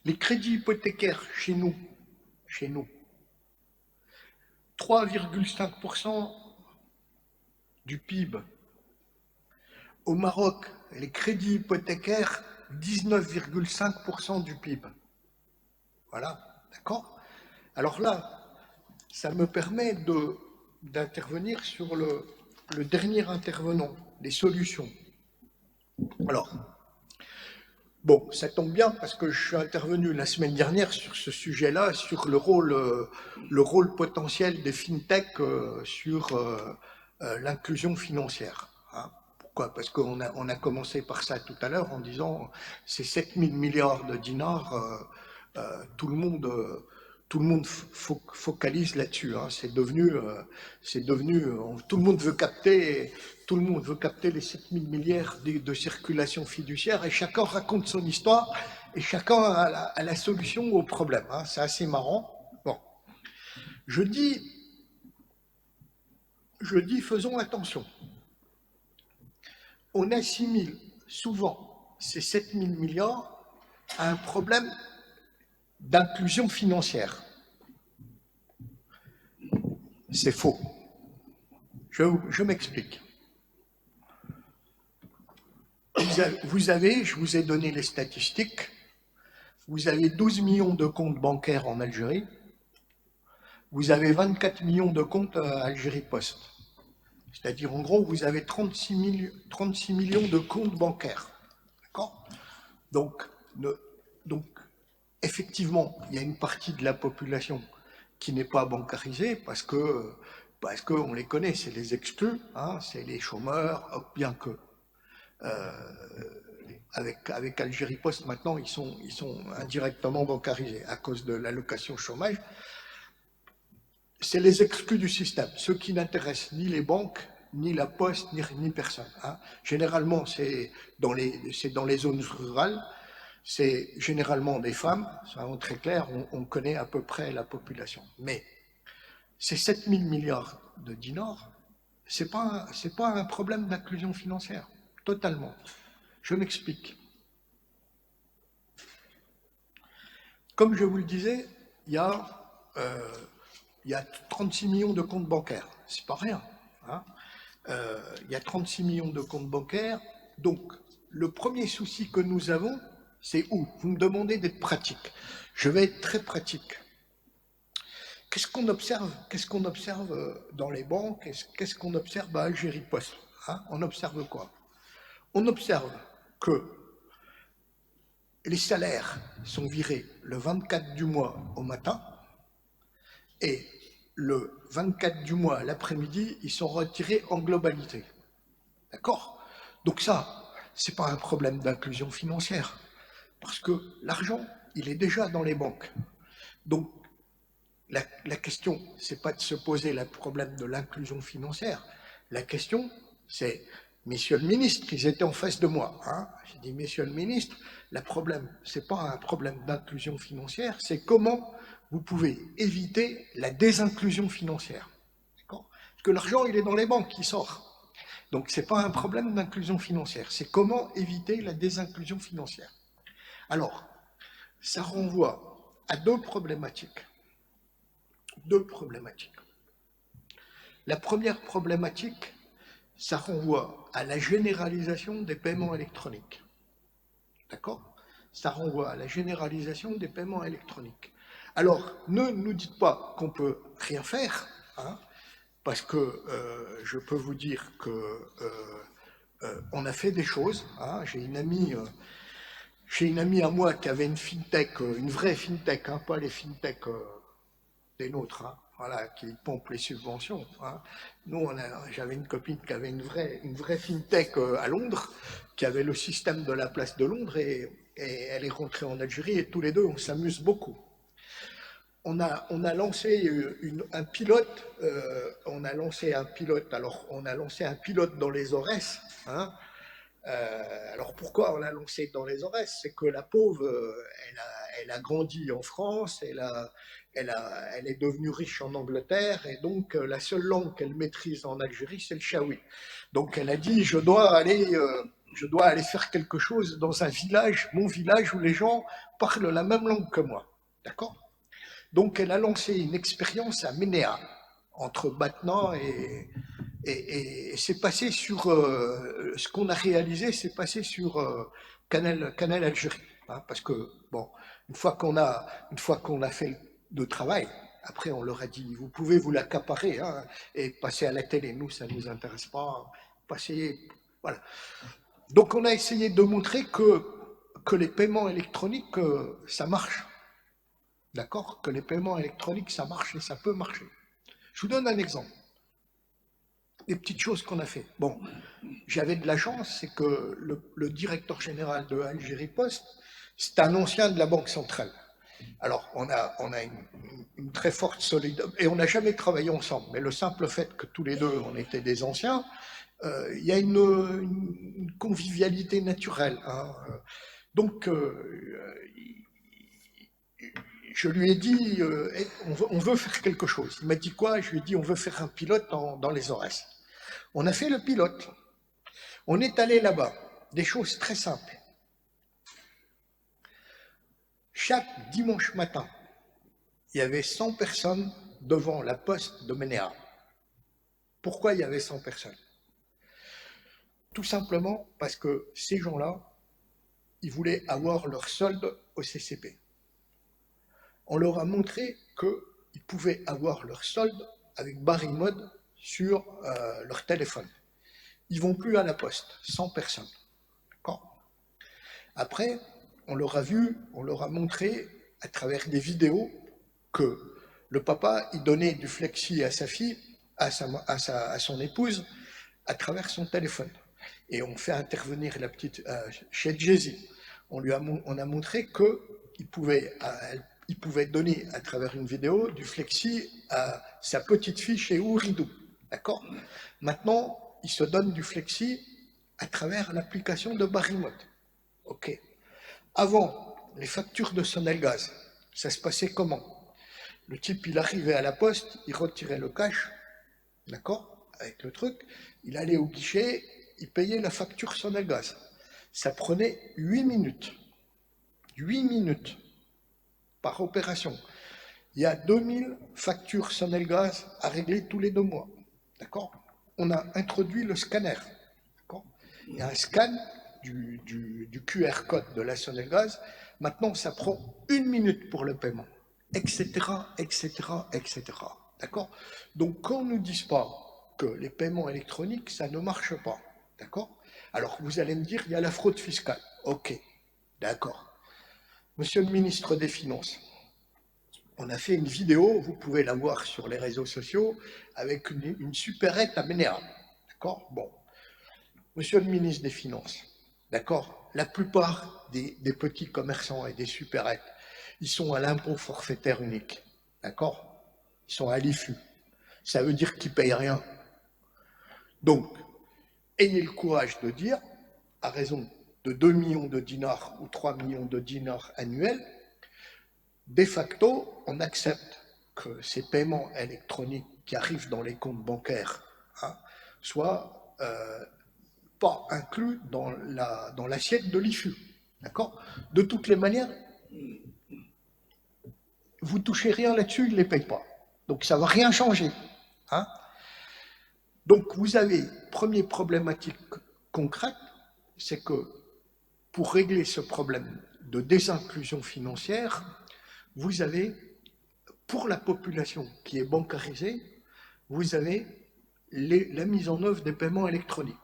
Les crédits hypothécaires chez nous, 3,5% du PIB. Au Maroc, les crédits hypothécaires, 19,5% du PIB. Voilà, d'accord? Alors là, ça me permet d'intervenir sur le dernier intervenant, les solutions. Alors, bon, ça tombe bien parce que je suis intervenu la semaine dernière sur ce sujet-là, sur le rôle potentiel des fintech sur l'inclusion financière. Hein. Pourquoi? Parce qu'on a commencé par ça tout à l'heure en disant c'est 7 000 milliards de dinars, tout le monde focalise là-dessus. Hein. C'est devenu, tout le monde veut capter les 7 000 milliards de circulation fiduciaire et chacun raconte son histoire et chacun a la solution au problème. Hein. C'est assez marrant. Bon, je dis, faisons attention. On assimile souvent ces 7 000 milliards à un problème d'inclusion financière. C'est faux. Je m'explique. Je vous ai donné les statistiques, vous avez 12 millions de comptes bancaires en Algérie, vous avez 24 millions de comptes à Algérie Post. C'est-à-dire, en gros, vous avez 36 millions de comptes bancaires. D'accord ? Donc, effectivement, il y a une partie de la population qui n'est pas bancarisée parce que on les connaît, c'est les exclus, hein, c'est les chômeurs, bien que avec Algérie Post maintenant ils sont indirectement bancarisés à cause de l'allocation chômage. C'est les exclus du système, ceux qui n'intéressent ni les banques, ni la poste, ni personne. Hein. Généralement, c'est dans les zones rurales. C'est généralement des femmes, soyons très clairs, on connaît à peu près la population. Mais ces 7 000 milliards de dinars, c'est pas un problème d'inclusion financière, totalement. Je m'explique. Comme je vous le disais, il y a 36 millions de comptes bancaires, c'est pas rien. Hein. Il y a 36 millions de comptes bancaires, donc le premier souci que nous avons, c'est où? Vous me demandez d'être pratique. Je vais être très pratique. Qu'est-ce qu'on observe dans les banques? Qu'est-ce qu'on observe à Algérie Post? Hein? On observe quoi? On observe que les salaires sont virés le 24 du mois au matin et le 24 du mois l'après-midi, ils sont retirés en globalité. D'accord? Donc ça, c'est pas un problème d'inclusion financière. Parce que l'argent, il est déjà dans les banques. Donc, la question, c'est pas de se poser le problème de l'inclusion financière. La question, c'est, messieurs le ministre, ils étaient en face de moi. Hein. J'ai dit, messieurs le ministre, le problème, c'est pas un problème d'inclusion financière, c'est comment vous pouvez éviter la désinclusion financière. D'accord ? Parce que l'argent, il est dans les banques, il sort. Donc, c'est pas un problème d'inclusion financière, c'est comment éviter la désinclusion financière. Alors, ça renvoie à deux problématiques. La première problématique, ça renvoie à la généralisation des paiements électroniques. D'accord? Ça renvoie à la généralisation des paiements électroniques. Alors, ne nous dites pas qu'on peut rien faire, hein, parce que je peux vous dire que on a fait des choses. Hein, j'ai une amie à moi qui avait une fintech, une vraie fintech, hein, pas les fintech des nôtres. Hein, voilà, qui pompent les subventions. Hein. Nous, j'avais une copine qui avait une vraie fintech à Londres, qui avait le système de la place de Londres, et elle est rentrée en Algérie, et tous les deux, on s'amuse beaucoup. On a lancé un pilote, alors on a lancé un pilote dans les Aurès, hein. Alors pourquoi on l'a lancé dans les Aurès? C'est que la pauvre, elle a grandi en France, elle est devenue riche en Angleterre, et donc la seule langue qu'elle maîtrise en Algérie, c'est le chaoui. Donc elle a dit, je dois aller faire quelque chose dans un village, mon village, où les gens parlent la même langue que moi. D'accord? Donc elle a lancé une expérience à Ménéa, entre Batna et c'est passé sur ce qu'on a réalisé, c'est passé sur Canal Algérie, hein, parce que bon, une fois qu'on a fait le travail, après on leur a dit vous pouvez vous l'accaparer, hein, et passer à la télé. Nous ça nous intéresse pas. Voilà. Donc on a essayé de montrer que les paiements électroniques ça marche, d'accord, que les paiements électroniques ça marche et ça peut marcher. Je vous donne un exemple. Des petites choses qu'on a fait. Bon, j'avais de la chance, c'est que le directeur général de Algérie Post, c'est un ancien de la Banque centrale. Alors, on a une très forte solidarité, et on n'a jamais travaillé ensemble, mais le simple fait que tous les deux, on était des anciens, il y a une convivialité naturelle. Hein. Donc, je lui ai dit, on veut faire quelque chose. Il m'a dit quoi? Je lui ai dit, on veut faire un pilote dans les Aurès. On a fait le pilote. On est allé là-bas. Des choses très simples. Chaque dimanche matin, il y avait 100 personnes devant la poste de Ménéa. Pourquoi il y avait 100 personnes? Tout simplement parce que ces gens-là, ils voulaient avoir leur solde au CCP. On leur a montré qu'ils pouvaient avoir leur solde avec Barry Mode sur leur téléphone. Ils vont plus à la poste, 100 personnes. D'accord? Après, on leur a montré à travers des vidéos que le papa, il donnait du flexi à sa fille, à son épouse, à travers son téléphone. Et on fait intervenir la petite chez Jay-Z. On a montré qu'il pouvait donner à travers une vidéo du flexi à sa petite fille chez Ouridou. D'accord? Maintenant, il se donne du flexi à travers l'application de Barry-Mode. OK. Avant, les factures de Sonelgaz, ça se passait comment? Le type, il arrivait à la poste, il retirait le cash, d'accord? Avec le truc, il allait au guichet, il payait la facture Sonelgaz. Ça prenait 8 minutes. 8 minutes par opération. Il y a 2000 factures Sonelgaz à régler tous les 2 mois. D'accord? On a introduit le scanner. D'accord? Il y a un scan du QR code de la Sonelgaz. Maintenant, ça prend 1 minute pour le paiement, etc., etc., etc. D'accord? Donc, qu'on ne nous dise pas que les paiements électroniques, ça ne marche pas. D'accord? Alors, vous allez me dire, il y a la fraude fiscale. OK, d'accord. Monsieur le ministre des Finances, on a fait une vidéo, vous pouvez la voir sur les réseaux sociaux, avec une supérette à Ménéa. D'accord? Bon. Monsieur le ministre des Finances, d'accord? La plupart des petits commerçants et des supérettes, ils sont à l'impôt forfaitaire unique. D'accord? Ils sont à l'IFU. Ça veut dire qu'ils ne payent rien. Donc, ayez le courage de dire, à raison de 2 millions de dinars ou 3 millions de dinars annuels, de facto, on accepte que ces paiements électroniques qui arrivent dans les comptes bancaires, hein, soient pas inclus dans l'assiette de l'IFU. D'accord? De toutes les manières, vous touchez rien là-dessus, ils ne les payent pas. Donc ça ne va rien changer. Hein? Donc vous avez, première problématique concrète, c'est que pour régler ce problème de désinclusion financière, vous avez, pour la population qui est bancarisée, vous avez la mise en œuvre des paiements électroniques,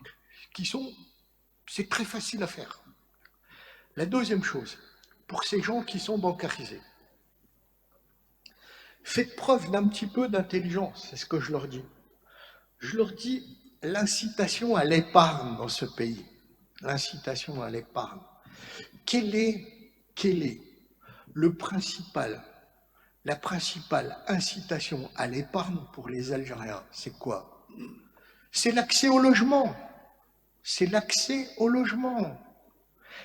c'est très facile à faire. La deuxième chose, pour ces gens qui sont bancarisés, faites preuve d'un petit peu d'intelligence, c'est ce que je leur dis. Je leur dis l'incitation à l'épargne dans ce pays. L'incitation à l'épargne. Quel est la principale incitation à l'épargne pour les Algériens? C'est quoi? C'est l'accès au logement. C'est l'accès au logement.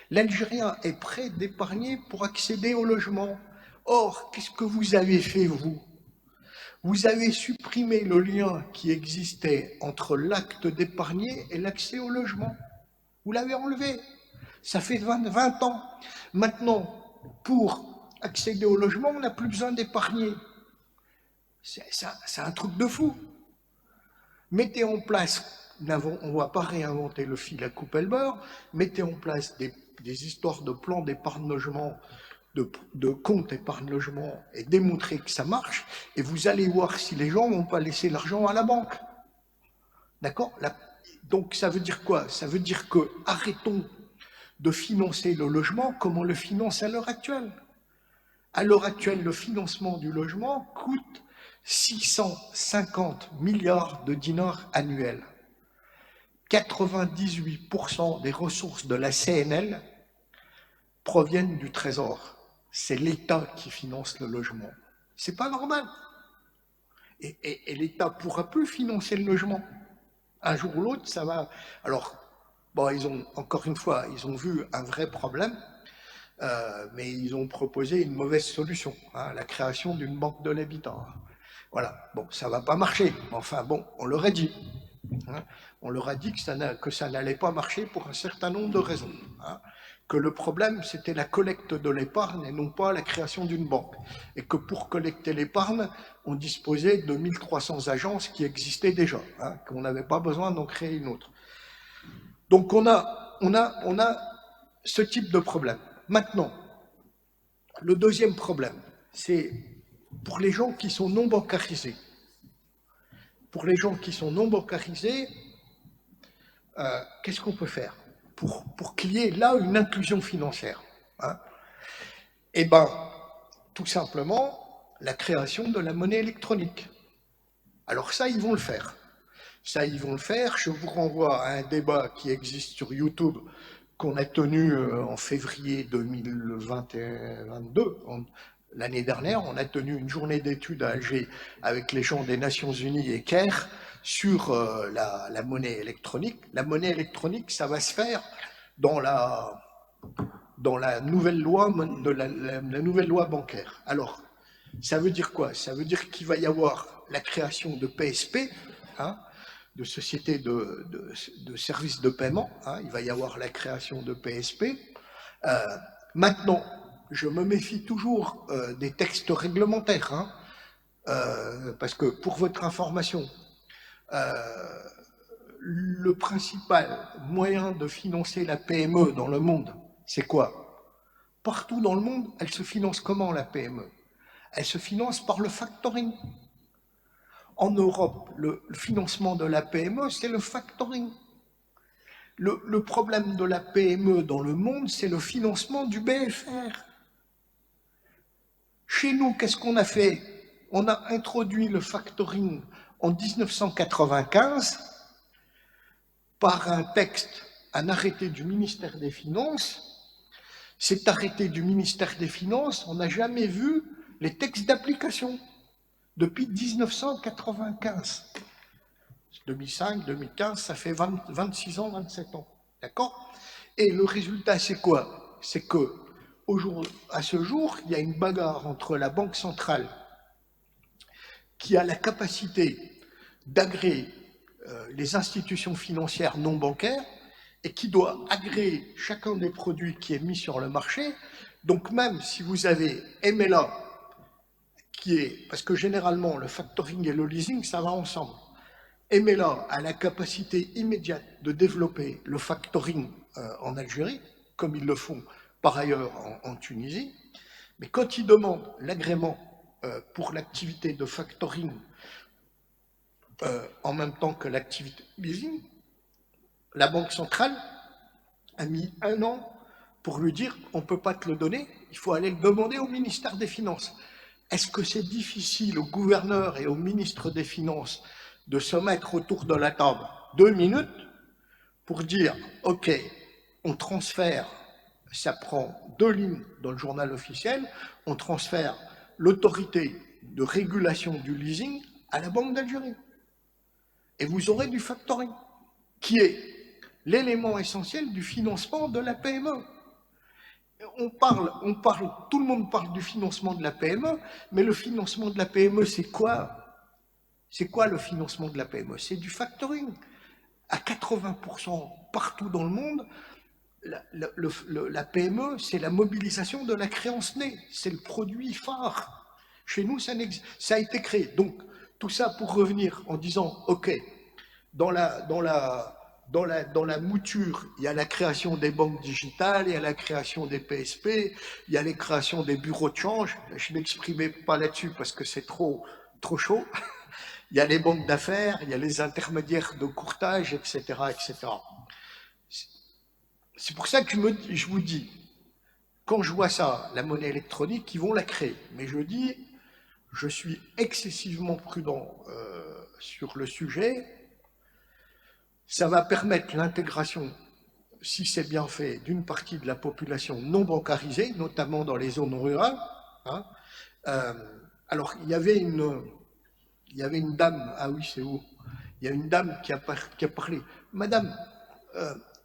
L'Algérien est prêt d'épargner pour accéder au logement. Or, qu'est-ce que vous avez fait, vous? Vous avez supprimé le lien qui existait entre l'acte d'épargner et l'accès au logement. Vous l'avez enlevé. Ça fait 20 ans. Maintenant, pour accéder au logement, on n'a plus besoin d'épargner. C'est un truc de fou. Mettez en place, on ne va pas réinventer le fil à couper le beurre, mettez en place des histoires de plans d'épargne logement, de compte épargne logement, et démontrer que ça marche, et vous allez voir si les gens ne vont pas laisser l'argent à la banque. D'accord? Donc ça veut dire quoi? Ça veut dire que arrêtons de financer le logement comme on le finance à l'heure actuelle. À l'heure actuelle, le financement du logement coûte 650 milliards de dinars annuels. 98% des ressources de la CNL proviennent du Trésor. C'est l'État qui finance le logement. C'est pas normal. Et l'État ne pourra plus financer le logement. Un jour ou l'autre, ça va... Alors, bon, encore une fois, ils ont vu un vrai problème, mais ils ont proposé une mauvaise solution, la création d'une banque de l'habitat. Voilà, bon, ça ne va pas marcher, mais enfin bon, on leur a dit. On leur a dit que ça n'allait pas marcher pour un certain nombre de raisons. Que le problème, c'était la collecte de l'épargne et non pas la création d'une banque. Et que pour collecter l'épargne, on disposait de 1300 agences qui existaient déjà, qu'on n'avait pas besoin d'en créer une autre. Donc on a ce type de problème. Maintenant, le deuxième problème, c'est pour les gens qui sont non bancarisés. Pour les gens qui sont non bancarisés, qu'est-ce qu'on peut faire pour qu'il y ait là une inclusion financière? Eh bien, tout simplement, la création de la monnaie électronique. Alors ça, ils vont le faire. Ça, ils vont le faire. Je vous renvoie à un débat qui existe sur YouTube qu'on a tenu en février 2022. L'année dernière, on a tenu une journée d'études à Alger avec les gens des Nations Unies et Caire sur la monnaie électronique. La monnaie électronique, ça va se faire dans la nouvelle loi, la nouvelle loi bancaire. Alors, ça veut dire quoi? Ça veut dire qu'il va y avoir la création de PSP, de sociétés de services de paiement. Il va y avoir la création de PSP. Maintenant, je me méfie toujours des textes réglementaires, parce que pour votre information, le principal moyen de financer la PME dans le monde, c'est quoi? Partout dans le monde, elle se finance comment, la PME? Elle se finance par le factoring. En Europe, le financement de la PME, c'est le factoring. Le problème de la PME dans le monde, c'est le financement du BFR. Chez nous, qu'est-ce qu'on a fait? On a introduit le factoring en 1995 par un texte, un arrêté du ministère des Finances. Cet arrêté du ministère des Finances, on n'a jamais vu les textes d'application depuis 1995. 2005, 2015, ça fait 26 ans, 27 ans. D'accord? Et le résultat, c'est quoi? C'est que à ce jour, il y a une bagarre entre la Banque centrale qui a la capacité d'agréer les institutions financières non bancaires et qui doit agréer chacun des produits qui est mis sur le marché. Donc même si vous avez MLA, parce que généralement le factoring et le leasing, ça va ensemble. MLA a la capacité immédiate de développer le factoring en Algérie, comme ils le font par ailleurs en Tunisie, mais quand ils demandent l'agrément pour l'activité de factoring en même temps que l'activité leasing, la Banque centrale a mis 1 an pour lui dire on ne peut pas te le donner, il faut aller le demander au ministère des Finances. est-ce que c'est difficile au gouverneur et au ministre des Finances de se mettre autour de la table 2 minutes pour dire, OK, on transfère, ça prend 2 lignes dans le journal officiel, on transfère l'autorité de régulation du leasing à la Banque d'Algérie. Et vous aurez du factoring, qui est l'élément essentiel du financement de la PME. Tout le monde parle du financement de la PME, mais le financement de la PME, c'est quoi? C'est quoi le financement de la PME? C'est du factoring. À 80% partout dans le monde, la PME, c'est la mobilisation de la créance née. C'est le produit phare. Chez nous, ça a été créé. Donc, tout ça pour revenir en disant, OK, dans la mouture, il y a la création des banques digitales, il y a la création des PSP, il y a la création des bureaux de change. Je ne m'exprimais pas là-dessus parce que c'est trop chaud. Il y a les banques d'affaires, il y a les intermédiaires de courtage, etc., etc. C'est pour ça que je vous dis, quand je vois ça, la monnaie électronique, ils vont la créer. Mais je dis, je suis excessivement prudent sur le sujet. Ça va permettre l'intégration, si c'est bien fait, d'une partie de la population non bancarisée, notamment dans les zones rurales. Hein. Alors, il y avait une dame, ah oui, c'est où? Il y a une dame qui a parlé. Madame,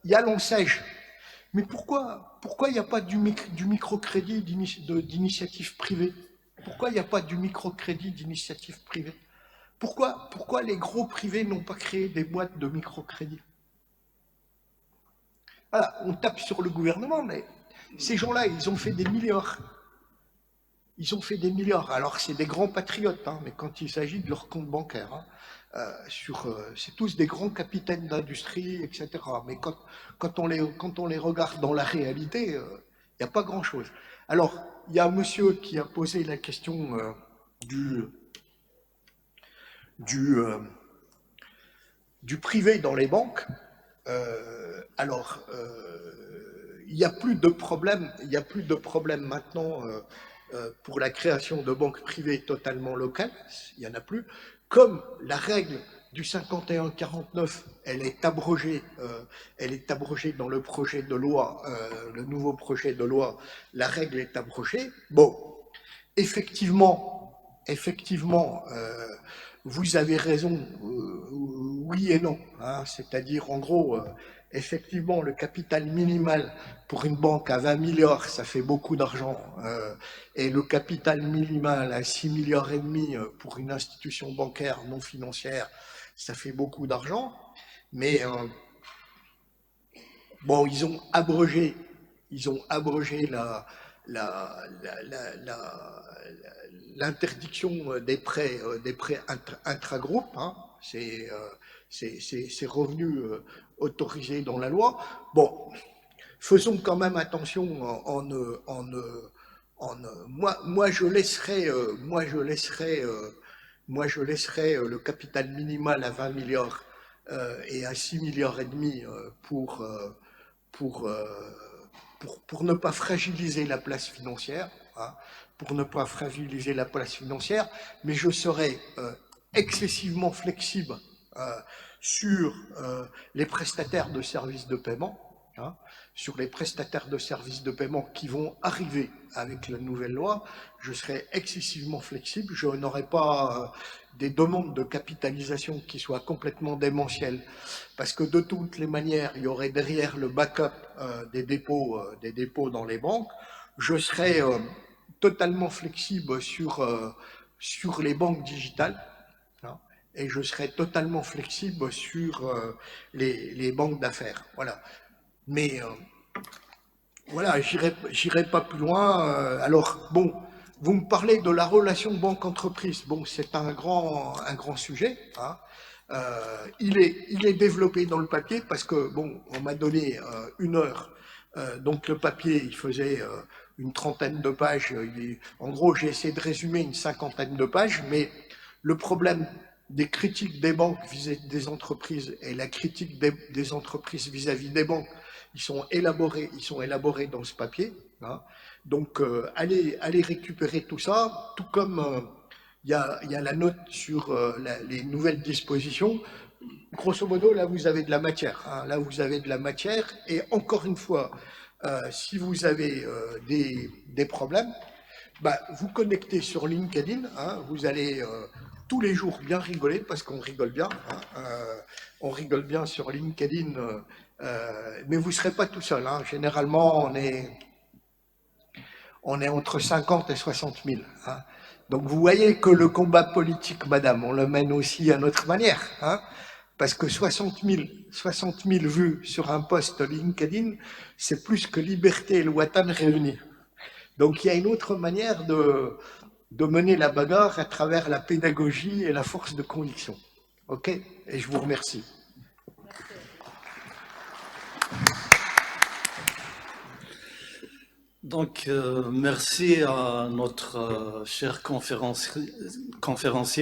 il y a l'ONSEJ, mais pourquoi il n'y a pas du microcrédit d'initiative privée? Pourquoi il n'y a pas du microcrédit d'initiative privée? Pourquoi les gros privés n'ont pas créé des boîtes de microcrédit? Voilà, on tape sur le gouvernement, mais ces gens-là, ils ont fait des milliards. Ils ont fait des milliards. Alors, c'est des grands patriotes, hein, mais quand il s'agit de leur compte bancaire, hein, c'est tous des grands capitaines d'industrie, etc. Mais quand on les regarde dans la réalité, il n'y a pas grand-chose. Alors, il y a un monsieur qui a posé la question du privé dans les banques. Il n'y a plus de problème. Il n'y a plus de problème maintenant pour la création de banques privées totalement locales. Il n'y en a plus. Comme la règle du 51-49, elle est abrogée dans le projet de loi, le nouveau projet de loi. La règle est abrogée. Bon, effectivement, vous avez raison, oui et non. Hein, c'est-à-dire, en gros, effectivement, le capital minimal pour une banque à 20 milliards, ça fait beaucoup d'argent. Et le capital minimal à 6,5 milliards pour une institution bancaire non financière, ça fait beaucoup d'argent. Mais bon, ils ont abrogé l'interdiction des prêts intragroupes, hein, c'est revenu autorisé dans la loi. Bon, faisons quand même attention moi je laisserai le capital minimal à 20 milliards et à 6,5 milliards pour ne pas fragiliser la place financière, hein, mais je serai excessivement flexible sur les prestataires de services de paiement, hein, sur les prestataires de services de paiement qui vont arriver avec la nouvelle loi. Je serai excessivement flexible, je n'aurai pas des demandes de capitalisation qui soient complètement démentielles, parce que de toutes les manières, il y aurait derrière le backup des dépôts dans les banques. Je serai totalement flexible sur les banques digitales, hein, et je serai totalement flexible sur les banques d'affaires. Voilà. Mais voilà, j'irai pas plus loin. Alors, bon, vous me parlez de la relation banque-entreprise. Bon, c'est un grand sujet. Hein. Il est développé dans le papier parce que, bon, on m'a donné 1 heure. Donc, le papier, il faisait une 30aine de pages. En gros, j'ai essayé de résumer une 50aine de pages, mais le problème des critiques des banques vis-à-vis des entreprises et la critique des entreprises vis-à-vis des banques, ils sont élaborés dans ce papier. Hein. Donc, allez récupérer tout ça, tout comme il y a la note sur les nouvelles dispositions. Grosso modo, là, vous avez de la matière. Hein. Là, vous avez de la matière. Et encore une fois, si vous avez des problèmes, bah, vous connectez sur LinkedIn. Hein. Vous allez tous les jours bien rigoler, parce qu'on rigole bien. Hein. On rigole bien sur LinkedIn, mais vous ne serez pas tout seul. Hein. Généralement, on est entre 50 et 60 000. Hein. Donc vous voyez que le combat politique, madame, on le mène aussi à notre manière. Hein. Parce que 60 000 vues sur un post LinkedIn, c'est plus que Liberté et le Watan réunis. Donc il y a une autre manière de mener la bagarre à travers la pédagogie et la force de conviction. OK? Et je vous remercie. Donc, merci à notre cher conférencier,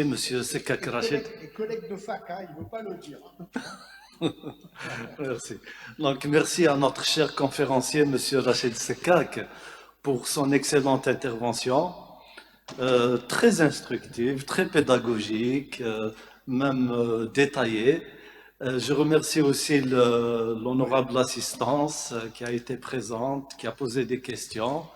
M. Sekak Rachid. Collègue de fac, hein, il ne veut pas le dire. Merci. Donc, merci à notre cher conférencier, M. Rachid Sekak, pour son excellente intervention, très instructive, très pédagogique, même détaillée. Je remercie aussi l'honorable assistance qui a été présente, qui a posé des questions.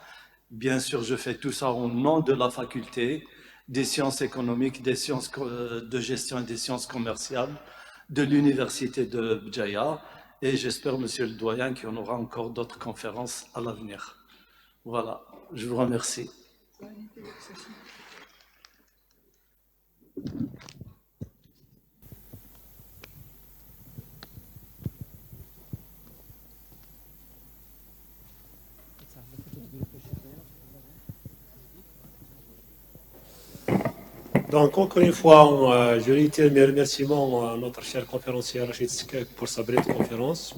Bien sûr, je fais tout ça au nom de la faculté des sciences économiques, des sciences de gestion et des sciences commerciales de l'université de Bjaya. Et j'espère, monsieur le doyen, qu'il y en aura encore d'autres conférences à l'avenir. Voilà, je vous remercie. Donc, encore une fois, je réitère mes remerciements à notre cher conférencier Rachid Sekak pour sa brève conférence.